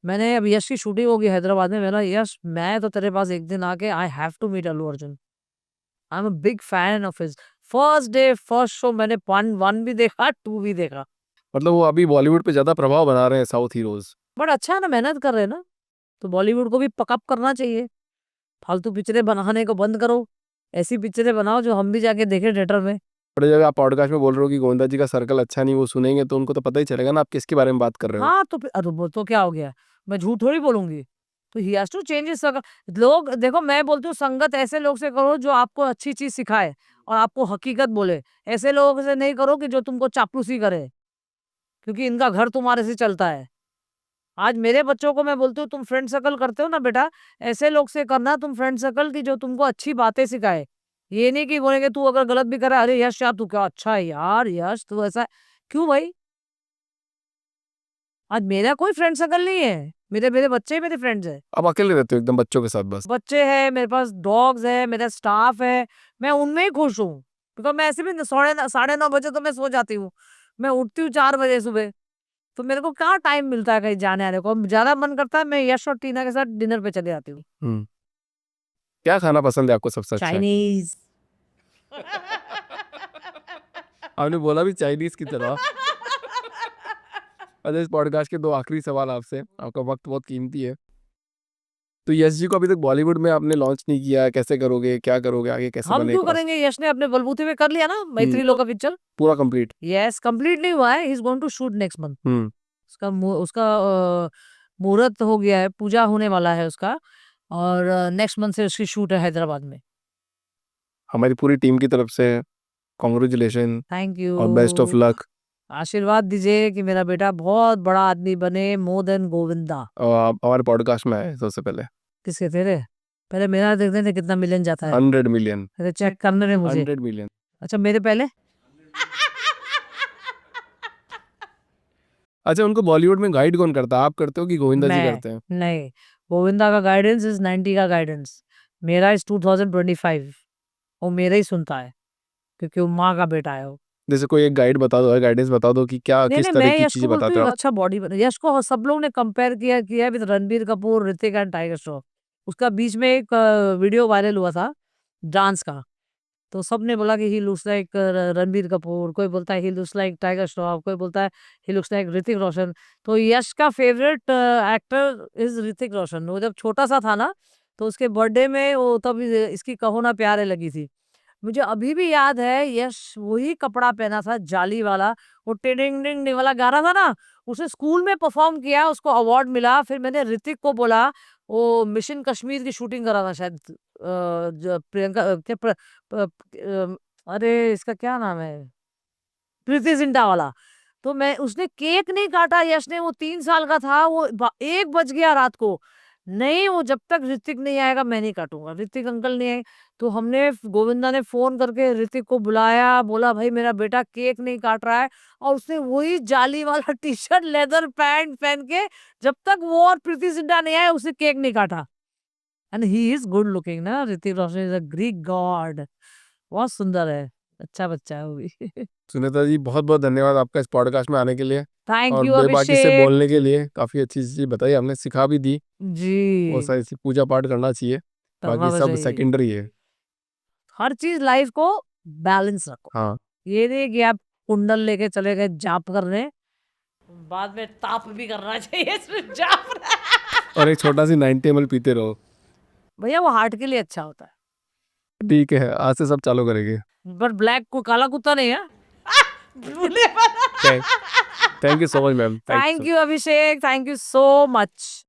मैंने अब यश की शूटिंग होगी हैदराबाद में, मैंने यश मैं तो तेरे पास एक दिन आके I have to meet Allu Arjun. I am a big fan of his. First day first show मैंने 1 भी देखा, 2 भी देखा। मतलब वो अभी बॉलीवुड पे ज्यादा प्रभाव बना रहे हैं साउथ हीरोज। बट अच्छा है ना, मेहनत कर रहे हैं ना, तो बॉलीवुड को भी पकअप करना चाहिए। फालतू पिक्चरें बनाने को बंद करो, ऐसी पिक्चरें बनाओ जो हम भी जाके देखें थिएटर में। बड़े जगह आप पॉडकास्ट में बोल रहे हो कि गोविंदा जी का सर्कल अच्छा नहीं, वो सुनेंगे तो उनको तो पता ही चलेगा ना आप किसके बारे में बात कर रहे हो। हाँ, तो फिर अरे वो तो क्या हो गया? मैं झूठ थोड़ी बोलूँगी। तो he has to change his circle. लोग देखो मैं बोलती हूँ संगत ऐसे लोग से करो जो आपको अच्छी चीज़ सिखाए और आपको हकीकत बोले। ऐसे लोगों से नहीं करो कि जो तुमको चापलूसी करे, क्योंकि इनका घर तुम्हारे से चलता है। आज मेरे बच्चों को मैं बोलती हूँ तुम फ्रेंड सर्कल करते हो ना बेटा, ऐसे लोग से करना तुम फ्रेंड सर्कल की जो तुमको अच्छी बातें सिखाए। ये नहीं कि बोलेंगे तू अगर गलत भी कर रहा है, अरे यश यार तू क्या अच्छा है यार, यश तू ऐसा क्यों भाई? आज मेरा कोई फ्रेंड सर्कल नहीं है। मेरे मेरे बच्चे ही मेरे फ्रेंड्स हैं। आप अकेले रहते हो एकदम बच्चों के साथ बस? बच्चे हैं, मेरे पास डॉग्स है, मेरा स्टाफ है, मैं उनमें ही खुश हूँ। बिकॉज़ मैं ऐसे भी साढ़े 9 बजे तो मैं सो जाती हूँ। मैं उठती हूँ 4 बजे सुबह। तो मेरे को कहाँ टाइम मिलता है कहीं जाने-आने को। अब ज़्यादा मन करता है मैं यश और टीना के साथ डिनर पे चली जाती हूँ। हम्म। क्या खाना पसंद है आपको सबसे अच्छा? चाइनीज़। आपने बोला भी चाइनीज की तरह। अच्छा, इस पॉडकास्ट के 2 आखिरी सवाल आपसे, आपका वक्त बहुत कीमती है। तो यश जी को अभी तक बॉलीवुड में आपने लॉन्च नहीं किया, कैसे करोगे, क्या करोगे, आगे कैसे हम बने क्यों करेंगे? यश ने अपने बलबूते पे कर लिया ना मैत्री लोका पिक्चर। पूरा कंप्लीट? यस, कंप्लीट नहीं हुआ है, he is going to shoot next month. Hmm. उसका मुहूर्त हो गया है, पूजा होने वाला है उसका और नेक्स्ट मंथ से उसकी शूट है हैदराबाद में। हमारी पूरी टीम की तरफ से कॉन्ग्रेचुलेशन थैंक और बेस्ट ऑफ यू। लक। आशीर्वाद दीजिए कि मेरा बेटा बहुत बड़ा आदमी बने, मोर देन गोविंदा। और आप हमारे पॉडकास्ट में आए सबसे पहले। किसके तेरे? पहले मेरा देखते थे कितना मिलियन जाता है। 100 मिलियन। अरे चेक करने दे मुझे। 100 मिलियन। अच्छा मेरे पहले? अच्छा, उनको बॉलीवुड में गाइड कौन करता है, आप करते हो कि गोविंदा जी मैं करते हैं? नहीं, गोविंदा का गाइडेंस इज 90 का गाइडेंस, मेरा इज 2025। वो मेरा ही सुनता है क्योंकि वो माँ का बेटा है वो। जैसे कोई एक गाइड बता दो, गाइडेंस बता दो कि क्या नहीं किस नहीं, तरह मैं की यश को चीजें बोलती बताते हूँ हो आप? अच्छा बॉडी बना। यश को सब लोग ने कंपेयर किया किया with Ranbir Kapoor, Hrithik and tiger Shroff. उसका बीच में एक वीडियो वायरल हुआ था डांस का, तो सबने बोला कि he looks like Ranbir Kapoor, कोई बोलता है he looks like tiger Shroff, कोई बोलता है he looks like Hrithik Roshan. तो यश का favourite actor is Hrithik Roshan. वो जब छोटा सा था ना, तो उसके बर्थडे में वो तब इसकी कहो ना प्यारे लगी थी। मुझे अभी भी याद है यश वही कपड़ा पहना था जाली वाला, वो टिडिंग डिंग डिंग वाला गाना था ना, उसे स्कूल में परफॉर्म किया, उसको अवार्ड मिला। फिर मैंने ऋतिक को बोला, वो मिशन कश्मीर की शूटिंग करा था शायद प्रियंका अरे इसका क्या नाम है, प्रीति जिंटा वाला। तो मैं उसने केक नहीं काटा यश ने, वो 3 साल का था, वो 1 बज गया रात को। नहीं, वो जब तक ऋतिक नहीं आएगा मैं नहीं काटूंगा। ऋतिक अंकल नहीं आए तो हमने गोविंदा ने फोन करके ऋतिक को बुलाया, बोला भाई मेरा बेटा केक नहीं काट रहा है, और उसने वही जाली वाला टी शर्ट लेदर पैंट पहन के जब तक वो और प्रीति जिंटा नहीं आए उसने केक नहीं काटा। And he is good looking ना, Hrithik Roshan is a Greek God, बहुत सुंदर है, अच्छा बच्चा है वो भी। सुनीता जी बहुत बहुत धन्यवाद आपका इस पॉडकास्ट में आने के लिए थैंक और यू बेबाकी से अभिषेक बोलने के लिए। काफ़ी अच्छी चीज़ बताई, हमने सिखा भी दी। बहुत जी, सारी ऐसी पूजा पाठ करना चाहिए, करना बाकी तो सब चाहिए। सेकेंडरी है। हर चीज लाइफ को बैलेंस रखो। हाँ, ये नहीं कि आप कुंडल लेके चले गए जाप करने, बाद में ताप भी करना चाहिए सिर्फ जाप। और एक छोटा सी 90 ml पीते रहो। भैया वो हार्ट के लिए अच्छा होता है, ठीक है, आज से सब चालू करेंगे। पर ब्लैक को काला कुत्ता नहीं है। भूले thank you so much ma'am, thank you. Thank you Abhishek, thank you so much.